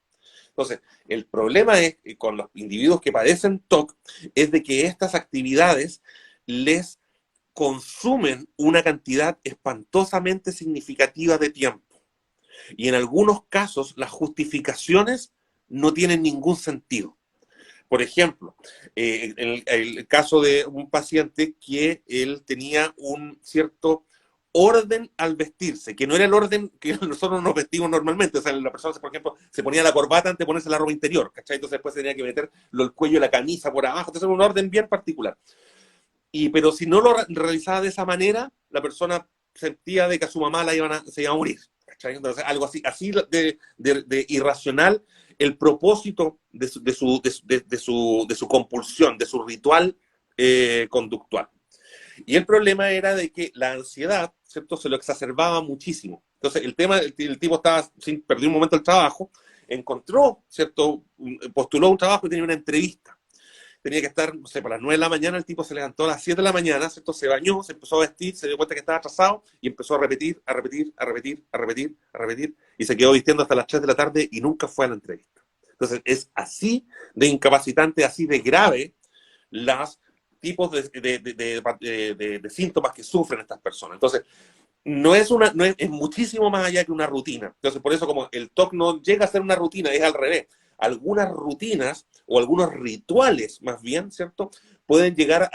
Entonces, el problema es con los individuos que padecen TOC es de que estas actividades les consumen una cantidad espantosamente significativa de tiempo. Y en algunos casos las justificaciones no tienen ningún sentido. Por ejemplo, en el caso de un paciente que él tenía un cierto orden al vestirse, que no era el orden que nosotros nos vestimos normalmente. O sea, la persona, por ejemplo, se ponía la corbata antes de ponerse la ropa interior, ¿cachai? Entonces después tenía que meter el cuello de la camisa por abajo. Entonces era un orden bien particular. Pero si no lo realizaba de esa manera, la persona sentía de que a su mamá se iba a morir. ¿Cachai? Entonces, algo así de irracional, el propósito de su compulsión, de su ritual conductual. Y el problema era de que la ansiedad, ¿cierto? Se lo exacerbaba muchísimo. Entonces, el tipo perdió un momento el trabajo, encontró, ¿cierto? Postuló un trabajo y tenía una entrevista. Tenía que estar, no sé, para las 9 de la mañana, el tipo se levantó a las 7 de la mañana, ¿cierto? Se bañó, se empezó a vestir, se dio cuenta que estaba atrasado y empezó a repetir, y se quedó vistiendo hasta las 3 de la tarde y nunca fue a la entrevista. Entonces, es así de incapacitante, así de grave los tipos de síntomas que sufren estas personas. Entonces, es muchísimo más allá que una rutina. Entonces, por eso como el TOC no llega a ser una rutina, es al revés. Algunas rutinas o algunos rituales, más bien, ¿cierto? Pueden llegar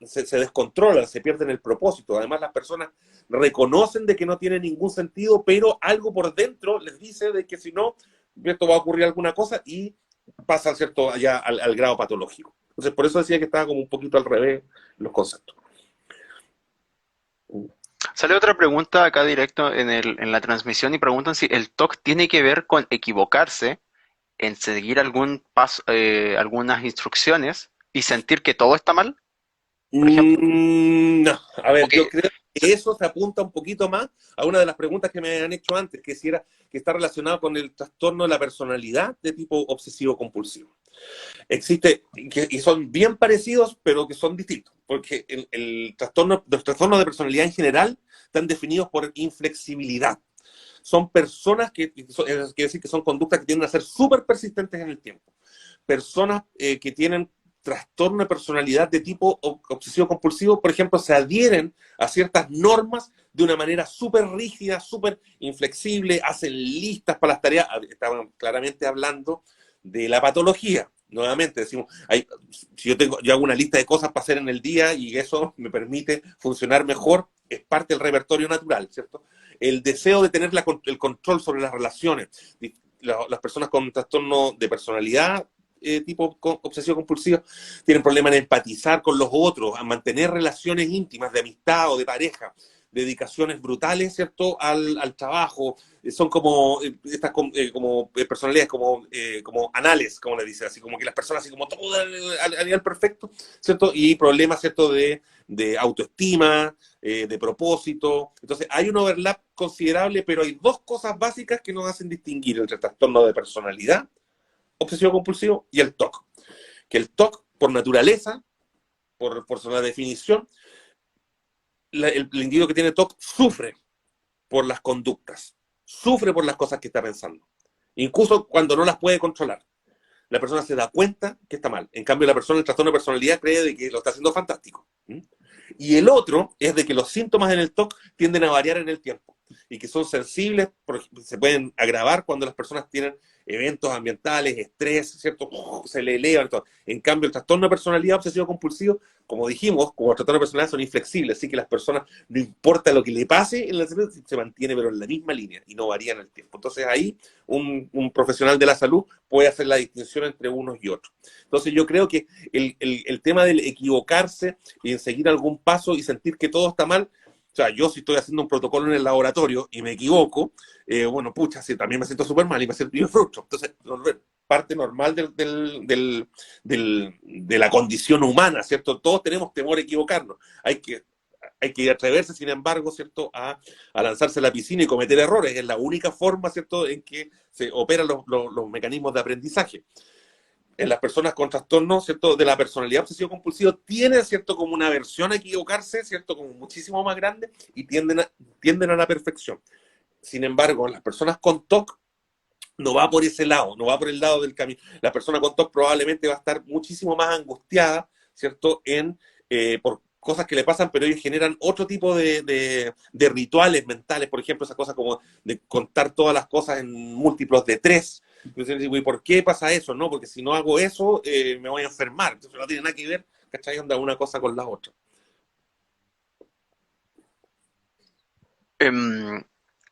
se descontrolan, se pierden el propósito. Además, las personas reconocen de que no tiene ningún sentido, pero algo por dentro les dice de que si no, esto va a ocurrir alguna cosa y pasa, ¿cierto?, allá al grado patológico. Entonces, por eso decía que estaba como un poquito al revés los conceptos. Sale otra pregunta acá directo en la transmisión y preguntan si el TOC tiene que ver con equivocarse en seguir algún paso, algunas instrucciones y sentir que todo está mal, por ejemplo. No, a ver, Okay. yo creo que eso se apunta un poquito más a una de las preguntas que me han hecho antes, que si era que está relacionado con el trastorno de la personalidad de tipo obsesivo-compulsivo. Existe, y son bien parecidos, pero que son distintos, porque los trastornos de personalidad en general están definidos por inflexibilidad. Son personas quiere decir que son conductas que tienden a ser súper persistentes en el tiempo. Personas que tienen trastorno de personalidad de tipo obsesivo-compulsivo, por ejemplo, se adhieren a ciertas normas de una manera súper rígida, súper inflexible, hacen listas para las tareas. Estaban claramente hablando de la patología. Nuevamente decimos, si yo hago una lista de cosas para hacer en el día y eso me permite funcionar mejor, es parte del repertorio natural, ¿cierto? El deseo de tener el control sobre las relaciones. Las personas con trastorno de personalidad tipo obsesivo-compulsivo tienen problemas en empatizar con los otros, a mantener relaciones íntimas de amistad o de pareja. dedicaciones brutales, ¿cierto?, al trabajo, son como estas como personalidades, como anales, como le dice, así como que las personas así como todo a nivel perfecto, ¿cierto? Y problemas, ¿cierto?, de autoestima, de propósito. Entonces, hay un overlap considerable, pero hay dos cosas básicas que nos hacen distinguir entre el trastorno de personalidad, obsesivo compulsivo, y el TOC. Que el TOC, por naturaleza, por su definición, el individuo que tiene TOC sufre por las conductas, sufre por las cosas que está pensando, incluso cuando no las puede controlar. La persona se da cuenta que está mal. En cambio, la persona, el trastorno de personalidad, cree de que lo está haciendo fantástico. Y el otro es de que los síntomas en el TOC tienden a variar en el tiempo y que son sensibles, se pueden agravar cuando las personas tienen eventos ambientales, estrés, ¿cierto? Se le elevan. Todo. En cambio, el trastorno de personalidad obsesivo-compulsivo, como dijimos, como el trastorno de personalidad son inflexibles, así que las personas, no importa lo que le pase en la salud, se mantiene pero en la misma línea y no varía en el tiempo. Entonces ahí un profesional de la salud puede hacer la distinción entre unos y otros. Entonces yo creo que el tema del equivocarse y en seguir algún paso y sentir que todo está mal, o sea, yo si estoy haciendo un protocolo en el laboratorio y me equivoco, bueno, pucha, sí, también me siento súper mal y me frustro. Entonces, parte normal de la condición humana, ¿cierto? Todos tenemos temor a equivocarnos. Hay que atreverse, sin embargo, ¿cierto?, a lanzarse a la piscina y cometer errores. Es la única forma, ¿cierto?, en que se operan los mecanismos de aprendizaje. En las personas con trastorno, ¿cierto?, de la personalidad obsesivo-compulsiva tienen, ¿cierto?, como una aversión a equivocarse, ¿cierto?, como muchísimo más grande y tienden a la perfección. Sin embargo, las personas con TOC no va por ese lado, no va por el lado del camino. La persona con TOC probablemente va a estar muchísimo más angustiada, ¿cierto?, por cosas que le pasan, pero ellos generan otro tipo de rituales mentales, por ejemplo, esa cosa como de contar todas las cosas en múltiplos de 3. Entonces, ¿y por qué pasa eso? No, porque si no hago eso, me voy a enfermar. Entonces no tiene nada que ver, ¿cachai? Onda una cosa con la otra. Em,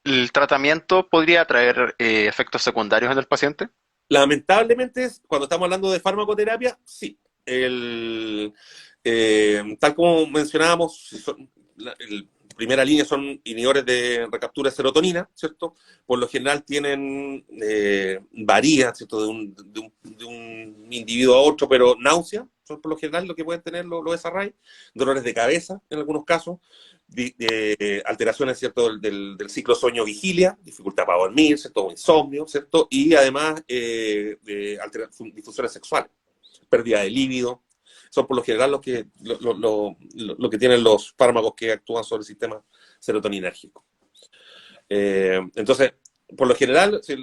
¿El tratamiento podría traer efectos secundarios en el paciente? Lamentablemente, cuando estamos hablando de farmacoterapia, sí. Tal como mencionábamos, primera línea son inhibidores de recaptura de serotonina, ¿cierto? Por lo general tienen, varía, ¿cierto? De un individuo a otro, pero náusea, son por lo general lo que pueden tener los SRI, dolores de cabeza en algunos casos, alteraciones, ¿cierto?, del ciclo sueño-vigilia, dificultad para dormir, ¿cierto?, insomnio, ¿cierto?, y además disfunciones sexuales, pérdida de líbido, son por lo general lo que tienen los fármacos que actúan sobre el sistema serotoninérgico. Entonces, por lo general, si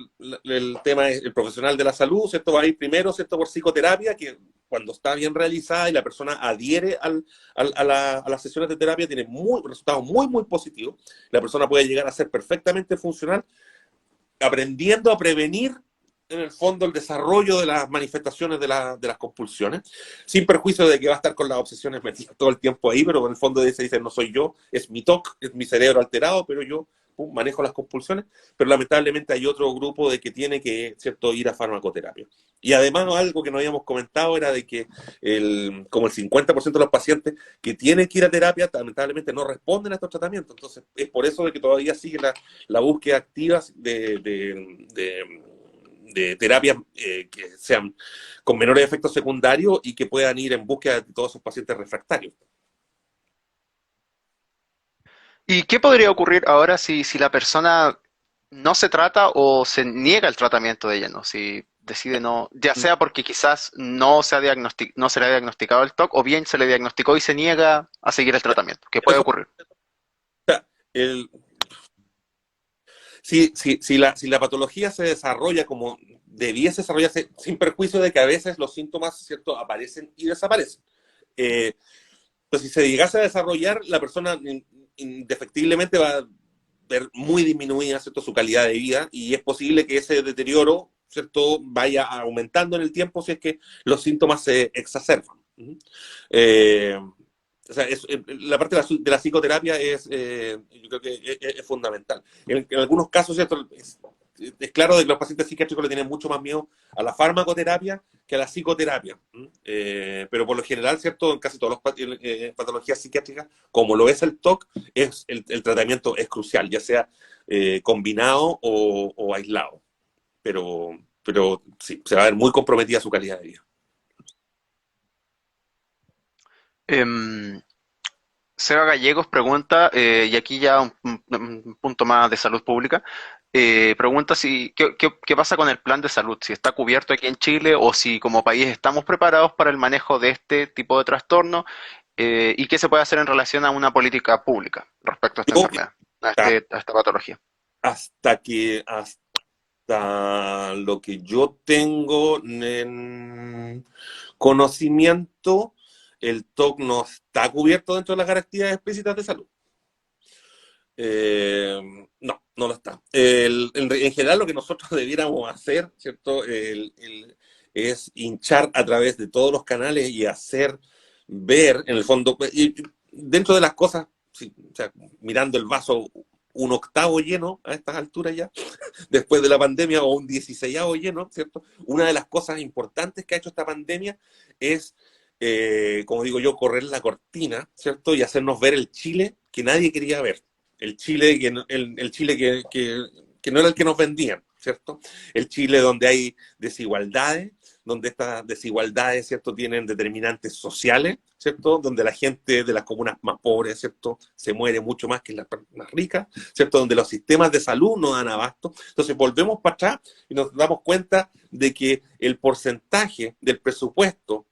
el tema es el profesional de la salud, ¿cierto?, va a ir primero, ¿cierto?, por psicoterapia, que cuando está bien realizada y la persona adhiere a las sesiones de terapia, tiene resultados muy, muy positivos. La persona puede llegar a ser perfectamente funcional, aprendiendo a prevenir, en el fondo, el desarrollo de las manifestaciones de las compulsiones, sin perjuicio de que va a estar con las obsesiones metidas todo el tiempo ahí, pero en el fondo se dice, no soy yo, es mi TOC, es mi cerebro alterado, pero yo manejo las compulsiones, pero lamentablemente hay otro grupo de que tiene que, ¿cierto?, ir a farmacoterapia. Y además algo que no habíamos comentado era de que como el 50% de los pacientes que tienen que ir a terapia, lamentablemente no responden a estos tratamientos. Entonces es por eso de que todavía sigue la búsqueda activa de terapias que sean con menores efectos secundarios y que puedan ir en búsqueda de todos esos pacientes refractarios. ¿Y qué podría ocurrir ahora si la persona no se trata o se niega el tratamiento de lleno? Si decide no, ya sea porque quizás no se le ha diagnosticado el TOC o bien se le diagnosticó y se niega a seguir el tratamiento. ¿Qué puede Eso, ocurrir? el, si la patología se desarrolla como debiese desarrollarse, sin perjuicio de que a veces los síntomas, ¿cierto?, aparecen y desaparecen. Pues si se llegase a desarrollar, la persona indefectiblemente va a ver muy disminuida, ¿cierto?, su calidad de vida, y es posible que ese deterioro, ¿cierto?, vaya aumentando en el tiempo si es que los síntomas se exacerban. O sea, la parte de la psicoterapia yo creo que es fundamental. En algunos casos, ¿cierto?, es claro de que los pacientes psiquiátricos le tienen mucho más miedo a la farmacoterapia que a la psicoterapia. Pero por lo general, ¿cierto? En casi todas las patologías psiquiátricas, como lo es el TOC, el tratamiento es crucial, ya sea combinado o aislado. Pero sí, se va a ver muy comprometida su calidad de vida. Em, Seba Gallegos pregunta, y aquí ya un punto más de salud pública, pregunta si qué pasa con el plan de salud, si está cubierto aquí en Chile o si como país estamos preparados para el manejo de este tipo de trastorno, y qué se puede hacer en relación a una política pública respecto a esta Yo, enfermedad, a esta patología. hasta lo que yo tengo en conocimiento, el TOC no está cubierto dentro de las garantías explícitas de salud. No lo está. En general, lo que nosotros debiéramos hacer, ¿cierto? Es hinchar a través de todos los canales y hacer ver, en el fondo, y dentro de las cosas, sí, o sea, mirando el vaso un octavo lleno a estas alturas ya, después de la pandemia, o un 16avo lleno, ¿cierto? Una de las cosas importantes que ha hecho esta pandemia es, como digo yo, correr la cortina, ¿cierto? Y hacernos ver el Chile que nadie quería ver. El Chile el Chile que no era el que nos vendían, ¿cierto? El Chile donde hay desigualdades, donde estas desigualdades, ¿cierto?, tienen determinantes sociales, ¿cierto?, donde la gente de las comunas más pobres, ¿cierto?, se muere mucho más que las más ricas, ¿cierto?, donde los sistemas de salud no dan abasto. Entonces volvemos para atrás y nos damos cuenta de que el porcentaje del presupuesto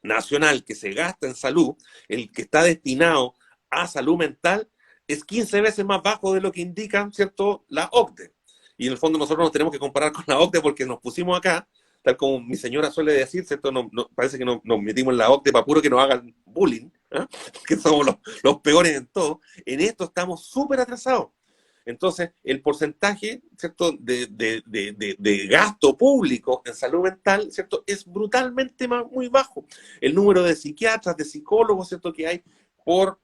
nacional que se gasta en salud, el que está destinado a salud mental, es 15 veces más bajo de lo que indica, ¿cierto?, la OCDE. Y en el fondo nosotros nos tenemos que comparar con la OCDE porque nos pusimos acá, tal como mi señora suele decir, ¿cierto? Parece que nos metimos en la OCDE para puro que nos hagan bullying, ¿eh? Que somos los peores en todo. En esto estamos súper atrasados. Entonces, el porcentaje, ¿cierto?, de gasto público en salud mental, ¿cierto?, es brutalmente muy bajo. El número de psiquiatras, de psicólogos, ¿cierto?, que hay por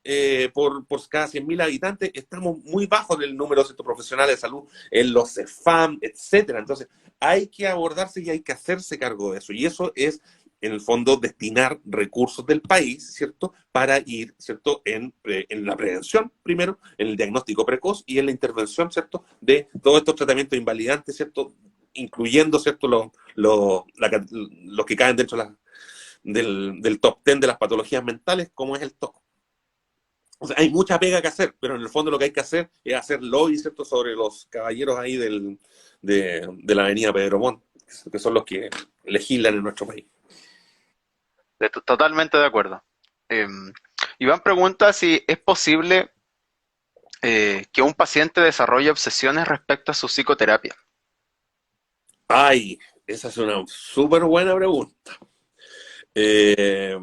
cada 100.000 habitantes, estamos muy bajos del número, ¿cierto?, profesionales de salud, en los CEFAM, etcétera. Entonces, hay que abordarse y hay que hacerse cargo de eso. Y eso es, en el fondo, destinar recursos del país, ¿cierto?, para ir, ¿cierto?, en la prevención, primero, en el diagnóstico precoz y en la intervención, ¿cierto?, de todos estos tratamientos invalidantes, ¿cierto?, incluyendo, ¿cierto?, los que caen dentro del top 10 de las patologías mentales, como es el TOC. O sea, hay mucha pega que hacer, pero en el fondo lo que hay que hacer es hacer lobby, ¿cierto?, sobre los caballeros ahí de la avenida Pedro Montt, que son los que legislan en nuestro país. Totalmente de acuerdo. Iván pregunta si es posible que un paciente desarrolle obsesiones respecto a su psicoterapia. Ay, esa es una súper buena pregunta. Eh,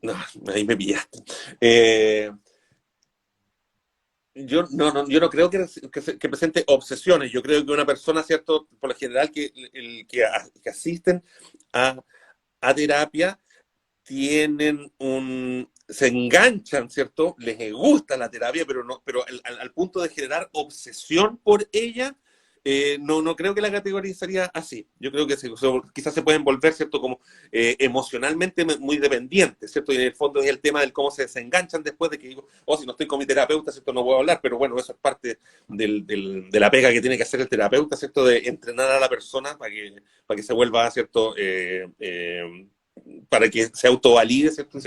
no, ahí me pillaste. Eh, yo no creo que presente obsesiones. Yo creo que una persona, ¿cierto?, por lo general que asisten a, a terapia, se enganchan, ¿cierto? Les gusta la terapia, pero al punto de generar obsesión por ella, no creo que la categorizaría así. Yo creo que quizás se pueden volver, ¿cierto?, como emocionalmente muy dependientes, ¿cierto? Y en el fondo es el tema del cómo se desenganchan después de que digo, oh, si no estoy con mi terapeuta, ¿cierto?, no puedo hablar, pero bueno, eso es parte de la pega que tiene que hacer el terapeuta, ¿cierto?, de entrenar a la persona para que se vuelva, ¿cierto?, para que se autovalide, ¿cierto?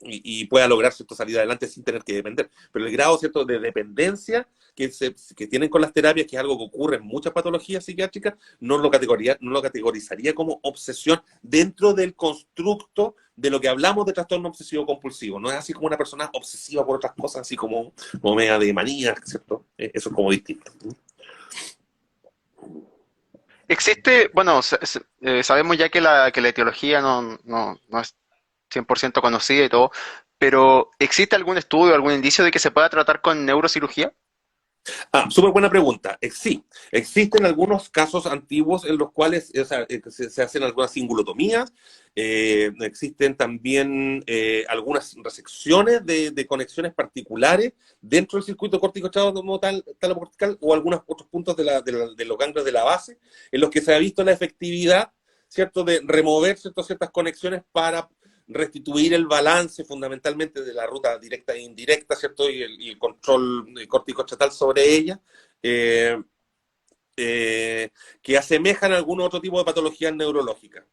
Y pueda lograr, ¿cierto?, salir adelante sin tener que depender. Pero el grado, ¿cierto?, de dependencia que tienen con las terapias, que es algo que ocurre en muchas patologías psiquiátricas, no lo categorizaría como obsesión dentro del constructo de lo que hablamos de trastorno obsesivo compulsivo. No es así como una persona obsesiva por otras cosas, así como media de manía, ¿cierto? Eso es como distinto. Existe, bueno, sabemos ya que la etiología no es 100% conocida y todo, pero ¿existe algún estudio, algún indicio de que se pueda tratar con neurocirugía? Súper buena pregunta. Sí, existen algunos casos antiguos en los cuales o sea, se hacen algunas singulotomías, existen también algunas resecciones de conexiones particulares dentro del circuito córtico talocortical o algunos otros puntos de los ganglios de la base, en los que se ha visto la efectividad, ¿cierto?, de remover ciertas conexiones para restituir el balance fundamentalmente de la ruta directa e indirecta, ¿cierto? Y el control córtico-chatal sobre ella, eh, que asemejan a algún otro tipo de patologías neurológicas.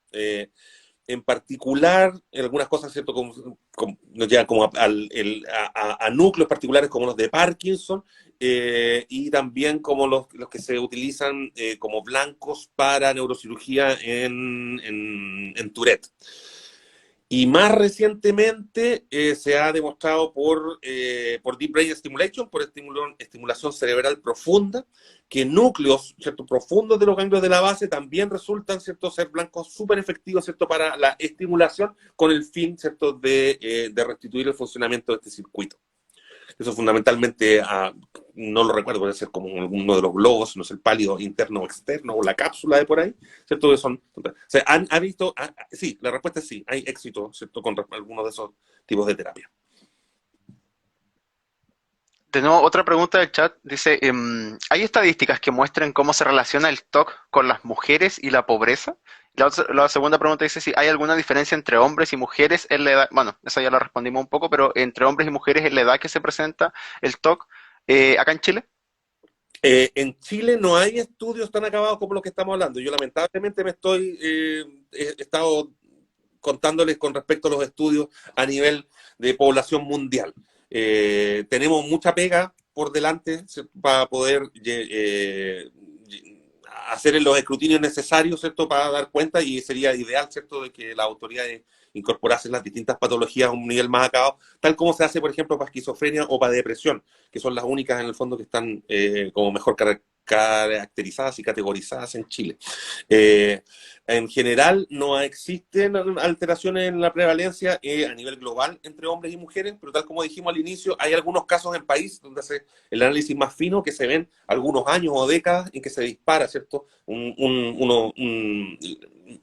En particular, en algunas cosas, ¿cierto? Nos llevan como a núcleos particulares como los de Parkinson, y también como los que se utilizan como blancos para neurocirugía en Tourette. Y más recientemente se ha demostrado por Deep Brain Stimulation, por estimulación cerebral profunda, que núcleos, ¿cierto?, profundos de los ganglios de la base también resultan, ¿cierto?, ser blancos súper efectivos, ¿cierto?, para la estimulación con el fin, ¿cierto?, de restituir el funcionamiento de este circuito. Eso fundamentalmente, no lo recuerdo, puede ser como uno de los globos, no sé, el pálido interno o externo, o la cápsula de por ahí, ¿cierto? Que son, o sea, ¿ha visto? Sí, la respuesta es sí, hay éxito, ¿cierto?, con algunos de esos tipos de terapia. De nuevo, otra pregunta del chat dice, ¿hay estadísticas que muestren cómo se relaciona el TOC con las mujeres y la pobreza? La segunda pregunta dice si hay alguna diferencia entre hombres y mujeres en la edad, bueno, esa ya la respondimos un poco, pero entre hombres y mujeres en la edad que se presenta el TOC acá en Chile. En Chile no hay estudios tan acabados como los que estamos hablando. Yo lamentablemente he estado contándoles con respecto a los estudios a nivel de población mundial. Tenemos mucha pega por delante, ¿cierto?, para poder hacer los escrutinios necesarios, ¿cierto?, para dar cuenta, y sería ideal, ¿cierto?, de que las autoridades incorporasen las distintas patologías a un nivel más acabado, tal como se hace, por ejemplo, para esquizofrenia o para depresión, que son las únicas en el fondo que están como mejor caracterizadas y categorizadas en Chile. En general, no existen alteraciones en la prevalencia a nivel global entre hombres y mujeres, pero tal como dijimos al inicio, hay algunos casos en el país donde hace el análisis más fino, que se ven algunos años o décadas en que se dispara, ¿cierto?,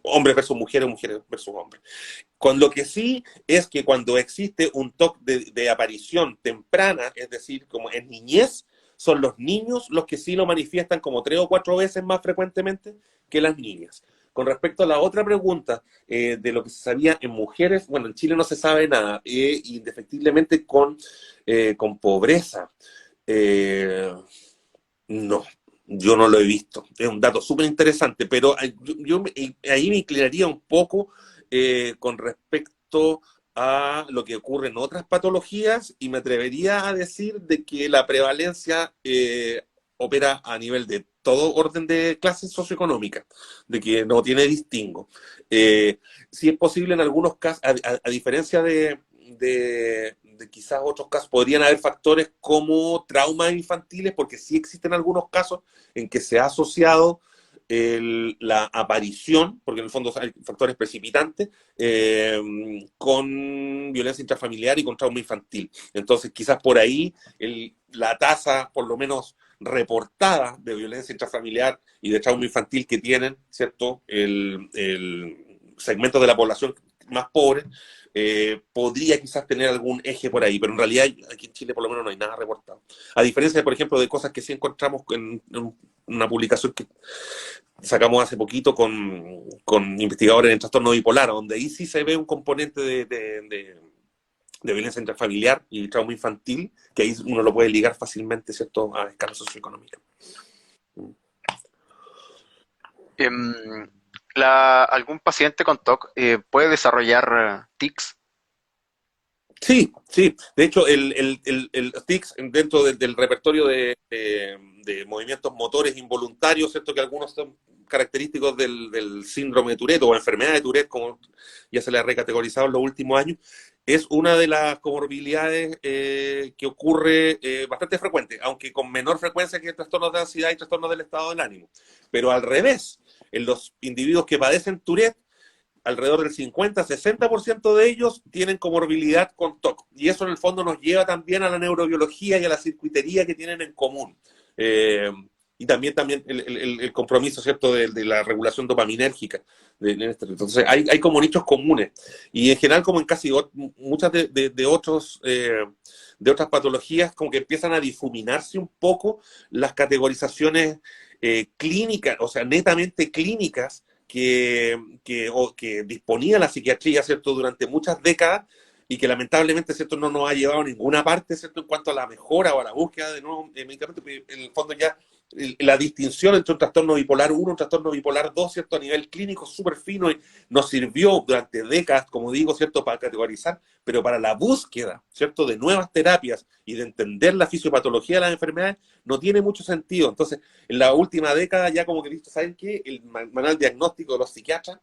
hombres versus mujeres, mujeres versus hombres. Con lo que sí es que cuando existe un TOC de aparición temprana, es decir, como en niñez, son los niños los que sí lo manifiestan como 3 o 4 veces más frecuentemente que las niñas. Con respecto a la otra pregunta de lo que se sabía en mujeres, bueno, en Chile no se sabe nada, indefectiblemente con pobreza. No, yo no lo he visto. Es un dato súper interesante, pero ahí me inclinaría un poco con respecto a lo que ocurre en otras patologías, y me atrevería a decir de que la prevalencia opera a nivel de todo orden de clases socioeconómicas, de que no tiene distingo. Sí es posible en algunos casos, a diferencia de quizás otros casos, podrían haber factores como traumas infantiles, porque sí existen algunos casos en que se ha asociado la aparición, porque en el fondo hay factores precipitantes, con violencia intrafamiliar y con trauma infantil. Entonces, quizás por ahí la tasa, por lo menos reportada, de violencia intrafamiliar y de trauma infantil que tienen, ¿cierto?, el segmento de la población más pobre, podría quizás tener algún eje por ahí, pero en realidad aquí en Chile por lo menos no hay nada reportado. A diferencia, por ejemplo, de cosas que sí encontramos en una publicación que sacamos hace poquito con investigadores en trastorno bipolar, donde ahí sí se ve un componente de violencia intrafamiliar y trauma infantil, que ahí uno lo puede ligar fácilmente, ¿cierto?, a escala socioeconómica. ¿Algún paciente con TOC puede desarrollar tics? Sí, sí. De hecho, el tics dentro del repertorio de movimientos motores involuntarios, ¿cierto?, que algunos son característicos del síndrome de Tourette o enfermedad de Tourette, como ya se le ha recategorizado en los últimos años, es una de las comorbilidades que ocurre bastante frecuente, aunque con menor frecuencia que trastornos de ansiedad y trastornos del estado del ánimo. Pero al revés, en los individuos que padecen Tourette, alrededor del 50-60% de ellos tienen comorbilidad con TOC. Y eso en el fondo nos lleva también a la neurobiología y a la circuitería que tienen en común. Y también el compromiso, ¿cierto?, de la regulación dopaminérgica. Entonces, hay como nichos comunes. Y en general, como en casi muchas de otras patologías, como que empiezan a difuminarse un poco las categorizaciones clínicas, o sea, netamente clínicas, que disponía la psiquiatría, ¿cierto?, durante muchas décadas, y que lamentablemente, ¿cierto?, no nos ha llevado a ninguna parte, ¿cierto?, en cuanto a la mejora o a la búsqueda de nuevos medicamentos. En el fondo ya la distinción entre un trastorno bipolar 1 y un trastorno bipolar 2, ¿cierto?, a nivel clínico súper fino, y nos sirvió durante décadas, como digo, ¿cierto?, para categorizar, pero para la búsqueda, ¿cierto?, de nuevas terapias y de entender la fisiopatología de las enfermedades, no tiene mucho sentido. Entonces, en la última década ya como que visto, ¿saben qué? El manual diagnóstico de los psiquiatras,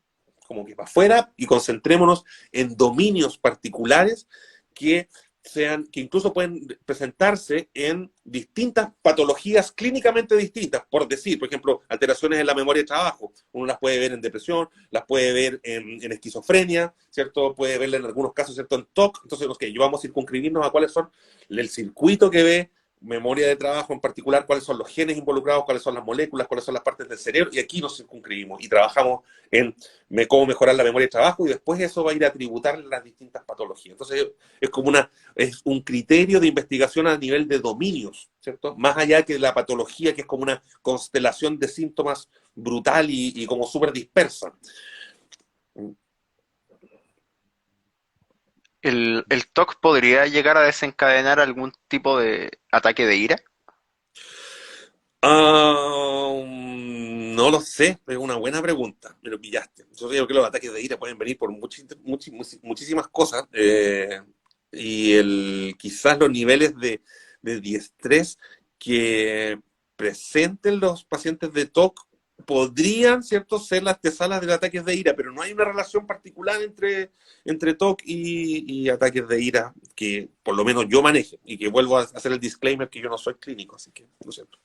como que para afuera, y concentrémonos en dominios particulares que que incluso pueden presentarse en distintas patologías clínicamente distintas, por decir, por ejemplo, alteraciones en la memoria de trabajo. Uno las puede ver en depresión, las puede ver en esquizofrenia, ¿cierto? Puede verla en algunos casos, ¿cierto?, en TOC. Entonces, okay, yo vamos a circunscribirnos a cuáles son el circuito que ve memoria de trabajo en particular, cuáles son los genes involucrados, cuáles son las moléculas, cuáles son las partes del cerebro, y aquí nos circunscribimos y trabajamos en cómo mejorar la memoria de trabajo, y después eso va a ir a tributar las distintas patologías. Entonces es un criterio de investigación a nivel de dominios, ¿cierto? Más allá que la patología, que es como una constelación de síntomas brutal y como súper dispersa. ¿El TOC podría llegar a desencadenar algún tipo de ataque de ira? No lo sé, es una buena pregunta, me lo pillaste. Yo creo que los ataques de ira pueden venir por muchísimas cosas, y quizás los niveles de diestrés que presenten los pacientes de TOC podrían, ¿cierto?, ser las tesalas de ataques de ira, pero no hay una relación particular entre TOC y ataques de ira que por lo menos yo maneje, y que vuelvo a hacer el disclaimer que yo no soy clínico, así que lo siento.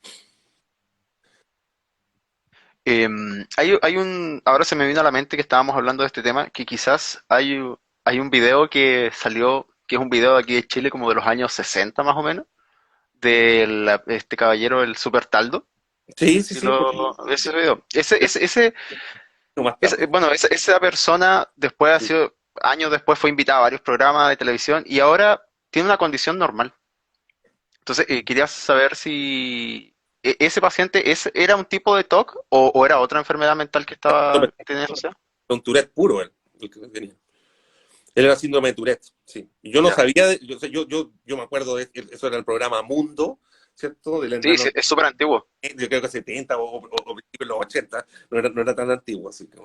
Ahora se me vino a la mente que estábamos hablando de este tema, que quizás hay un video que salió, que es un video de aquí de Chile como de los años 60 más o menos, de este caballero, el Super Taldo. Sí, sí, Si sí, por ese video. no más tarde. Bueno, esa persona después ha Sí. sido, años después fue invitada a varios programas de televisión y ahora tiene una condición normal. Entonces, quería saber si ese paciente era un tipo de TOC o era otra enfermedad mental que estaba teniendo. Un Tourette puro, él, el que tenía. Él era síndrome de Tourette, sí. Y yo no Ya. sabía, yo me acuerdo, eso era el programa Mundo, ¿cierto? Del Sí, hermano, sí, es súper antiguo. yo creo que 70 o principios de los 80, no era tan antiguo, así que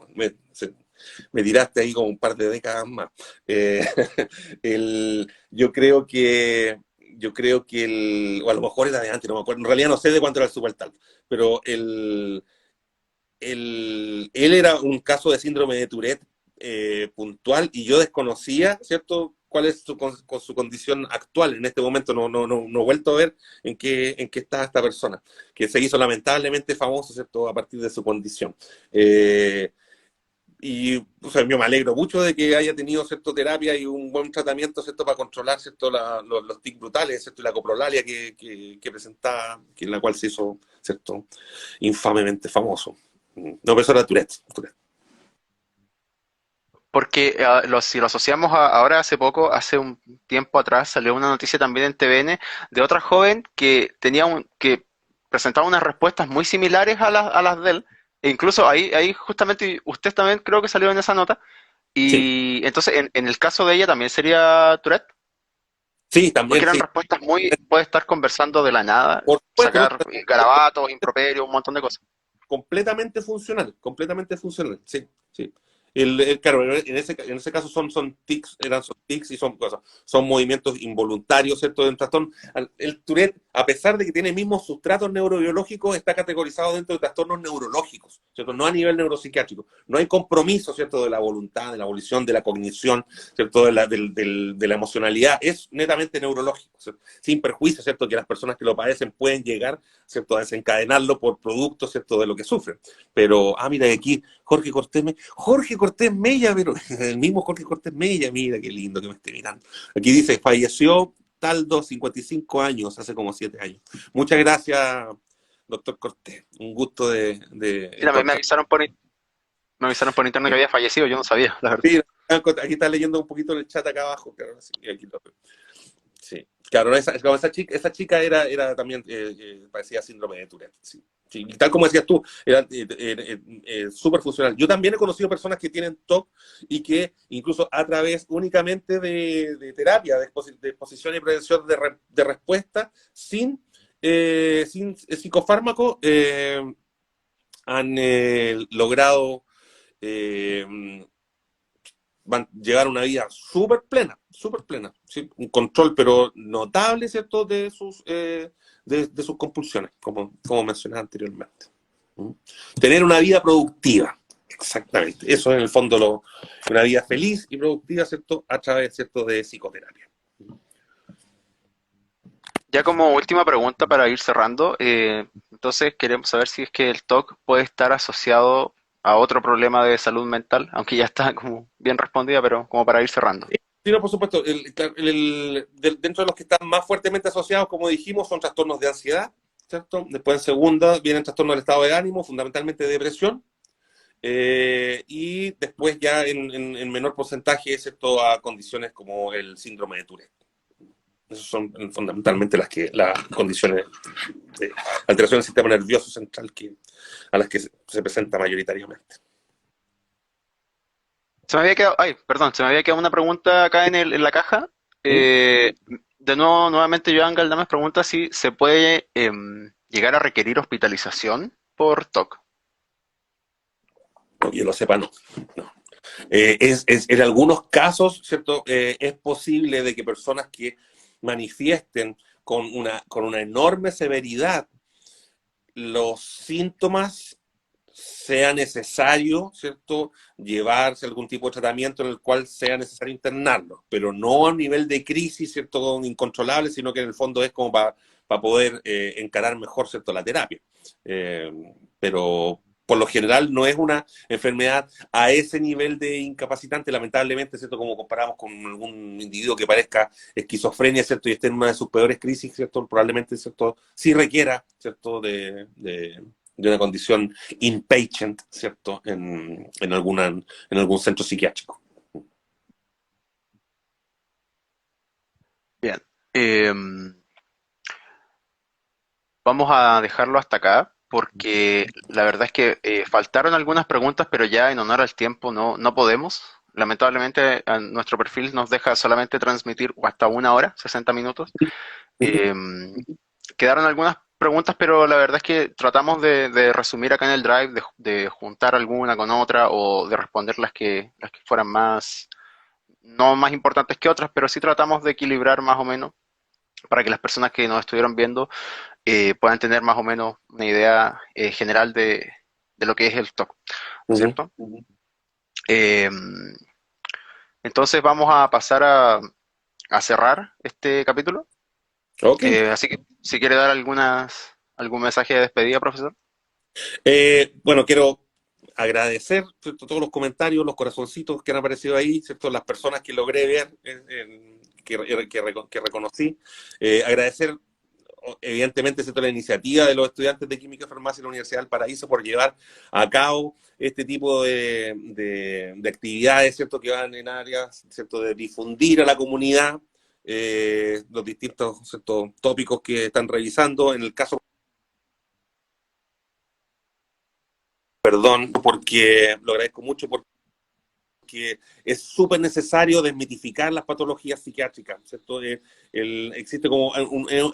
me tiraste ahí como un par de décadas más. Eh, yo creo que o a lo mejor era de antes, no me acuerdo, en realidad no sé de cuánto era el Supertal, pero él era un caso de síndrome de Tourette puntual, y yo desconocía, ¿cierto?, cuál es su condición actual. En este momento no he vuelto a ver en qué está esta persona, que se hizo lamentablemente famoso, ¿cierto?, a partir de su condición. Y o sea, yo me alegro mucho de que haya tenido, ¿cierto?, terapia y un buen tratamiento, ¿cierto?, para controlar, ¿cierto?, los tics brutales, ¿cierto?, y la coprolalia que presentaba, en la cual se hizo, ¿cierto?, infamemente famoso. No, pero eso era Tourette. Porque si lo asociamos ahora hace poco, hace un tiempo atrás, salió una noticia también en TVN de otra joven que que presentaba unas respuestas muy similares a las de él. E incluso ahí justamente usted también creo que salió en esa nota. Sí, Y entonces en el caso de ella también sería Tourette, sí, porque también, eran sí. respuestas puede estar conversando de la nada, Por supuesto, ¿no? sacar garabatos, improperios, un montón de cosas. Completamente funcional, sí, sí. Claro, en ese caso son tics y son cosas, son movimientos involuntarios, ¿cierto?, de un trastorno. El Tourette, a pesar de que tiene mismos sustratos neurobiológicos, está categorizado dentro de trastornos neurológicos, ¿cierto?, no a nivel neuropsiquiátrico. No hay compromiso, ¿cierto?, de la voluntad, de la volición, de la cognición, ¿cierto?, de la emocionalidad. Es netamente neurológico, ¿cierto?, sin perjuicio, ¿cierto?, que las personas que lo padecen pueden llegar, ¿cierto?, a desencadenarlo por producto, ¿cierto?, de lo que sufren. Pero, mira, aquí Jorge Cortés Mella, pero el mismo Jorge Cortés Mella, mira qué lindo que me esté mirando. Aquí dice, falleció Taldo, 55 años, hace como 7 años. Muchas gracias, doctor Cortés. Un gusto de Sí, también encontrar. me avisaron por internet que había fallecido, yo no sabía, la verdad. Sí, aquí está leyendo un poquito el chat acá abajo. Claro, sí, aquí lo veo. Sí, claro, esa chica era también, parecía síndrome de Tourette, sí. Sí, y tal como decías tú, era súper funcional. Yo también he conocido personas que tienen TOC y que incluso a través únicamente de terapia, de exposición y prevención de respuesta, sin psicofármaco, han logrado eh, llevar una vida súper plena, ¿sí? Un control pero notable, ¿cierto?, de sus compulsiones, como mencionaba anteriormente. ¿Mm? Tener una vida productiva, exactamente. Eso es en el fondo una vida feliz y productiva, ¿cierto?, a través, ¿cierto?, de psicoterapia. Ya como última pregunta para ir cerrando, entonces queremos saber si es que el TOC puede estar asociado a otro problema de salud mental, aunque ya está como bien respondida, pero como para ir cerrando. Sí, no, por supuesto. Dentro de los que están más fuertemente asociados, como dijimos, son trastornos de ansiedad, ¿cierto? Después, en segunda, vienen trastornos del estado de ánimo, fundamentalmente depresión. Y después ya en menor porcentaje, excepto a condiciones como el síndrome de Tourette. Esas son fundamentalmente las condiciones de alteración del sistema nervioso central a las que se presenta mayoritariamente. Se me había quedado, ay, perdón, se me había quedado una pregunta acá en la caja. ¿Mm? De nuevo, nuevamente Joan Galdames pregunta si se puede llegar a requerir hospitalización por TOC. No, que yo lo sepa, no. No. En algunos casos, ¿cierto? Es posible de que personas que manifiesten con una enorme severidad los síntomas sea necesario, ¿cierto?, llevarse algún tipo de tratamiento en el cual sea necesario internarlo, pero no a nivel de crisis, ¿cierto?, incontrolable, sino que en el fondo es como para poder encarar mejor, ¿cierto?, la terapia. Eh, pero por lo general no es una enfermedad a ese nivel de incapacitante, lamentablemente, ¿cierto?, como comparamos con algún individuo que parezca esquizofrenia, ¿cierto?, y esté en una de sus peores crisis, ¿cierto?, probablemente, ¿cierto?, sí requiera, ¿cierto?, de una condición inpatient, ¿cierto?, en algún centro psiquiátrico. Bien. Vamos a dejarlo hasta acá porque la verdad es que faltaron algunas preguntas, pero ya en honor al tiempo no podemos. Lamentablemente nuestro perfil nos deja solamente transmitir hasta 1 hora, 60 minutos. Eh, Quedaron algunas preguntas, pero la verdad es que tratamos de resumir acá en el Drive, de juntar alguna con otra o de responder las que fueran más, no más importantes que otras, pero sí tratamos de equilibrar más o menos para que las personas que nos estuvieron viendo puedan tener más o menos una idea general de lo que es el TOC, ¿no es Uh -huh. cierto? Eh, entonces vamos a pasar a cerrar este capítulo. Ok. Así que si quiere dar algún mensaje de despedida, profesor. Bueno, quiero agradecer, ¿cierto?, todos los comentarios, los corazoncitos que han aparecido ahí, ¿cierto?, las personas que logré ver, que reconocí. Agradecer, evidentemente, ¿cierto?, la iniciativa de los estudiantes de Química y Farmacia de la Universidad del Paraíso por llevar a cabo este tipo de actividades, ¿cierto?, que van en áreas, ¿cierto?, de difundir a la comunidad los distintos, ¿cierto?, tópicos que están revisando. En el caso, perdón, porque lo agradezco mucho, porque es súper necesario desmitificar las patologías psiquiátricas, ¿cierto? Existe como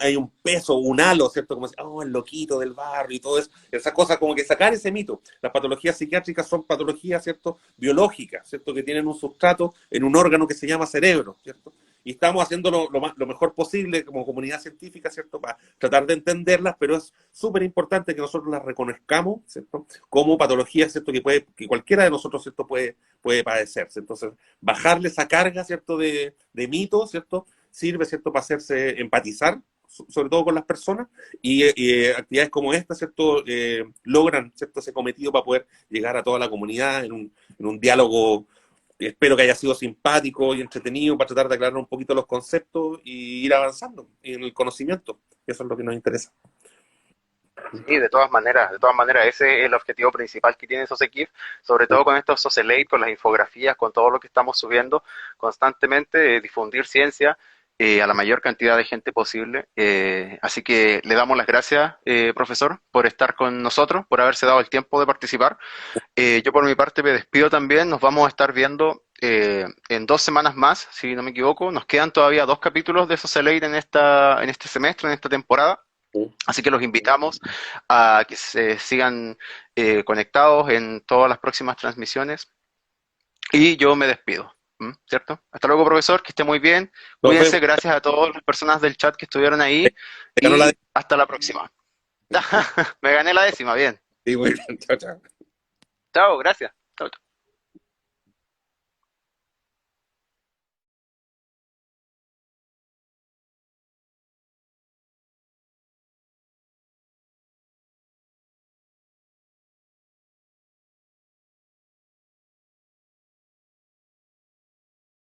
hay un peso, un halo, ¿cierto? Como oh, el loquito del barrio y todo eso, esa cosa, como que sacar ese mito. Las patologías psiquiátricas son patologías, ¿cierto?, biológicas, ¿cierto?, que tienen un sustrato en un órgano que se llama cerebro, ¿cierto? Y estamos haciendo lo mejor posible como comunidad científica, ¿cierto?, para tratar de entenderlas, pero es súper importante que nosotros las reconozcamos, ¿cierto?, como patologías, ¿cierto?, que cualquiera de nosotros, ¿cierto?, puede padecerse. Entonces, bajarle esa carga, ¿cierto?, de mito, ¿cierto?, sirve, ¿cierto?, para hacerse empatizar, sobre todo con las personas, y actividades como esta, ¿cierto?, logran, ¿cierto?, ese cometido para poder llegar a toda la comunidad en un diálogo que espero que haya sido simpático y entretenido para tratar de aclarar un poquito los conceptos y ir avanzando en el conocimiento. Eso es lo que nos interesa. Sí, de todas maneras, ese es el objetivo principal que tiene SOSEKIF, sobre todo con estos SOSELATE, con las infografías, con todo lo que estamos subiendo constantemente, difundir ciencia a la mayor cantidad de gente posible. Así que le damos las gracias, profesor, por estar con nosotros, por haberse dado el tiempo de participar. Yo por mi parte me despido también, nos vamos a estar viendo en 2 semanas más, si no me equivoco. Nos quedan todavía 2 capítulos de SOSELATE en este semestre, en esta temporada. Así que los invitamos a que se sigan conectados en todas las próximas transmisiones. Y yo me despido, ¿cierto? Hasta luego, profesor, que esté muy bien. Nos vemos. Cuídense, gracias a todas las personas del chat que estuvieron ahí Te ganó la y hasta la próxima. Me gané la 10ª, bien. Sí, muy bien. Chao, chao. Chao, gracias.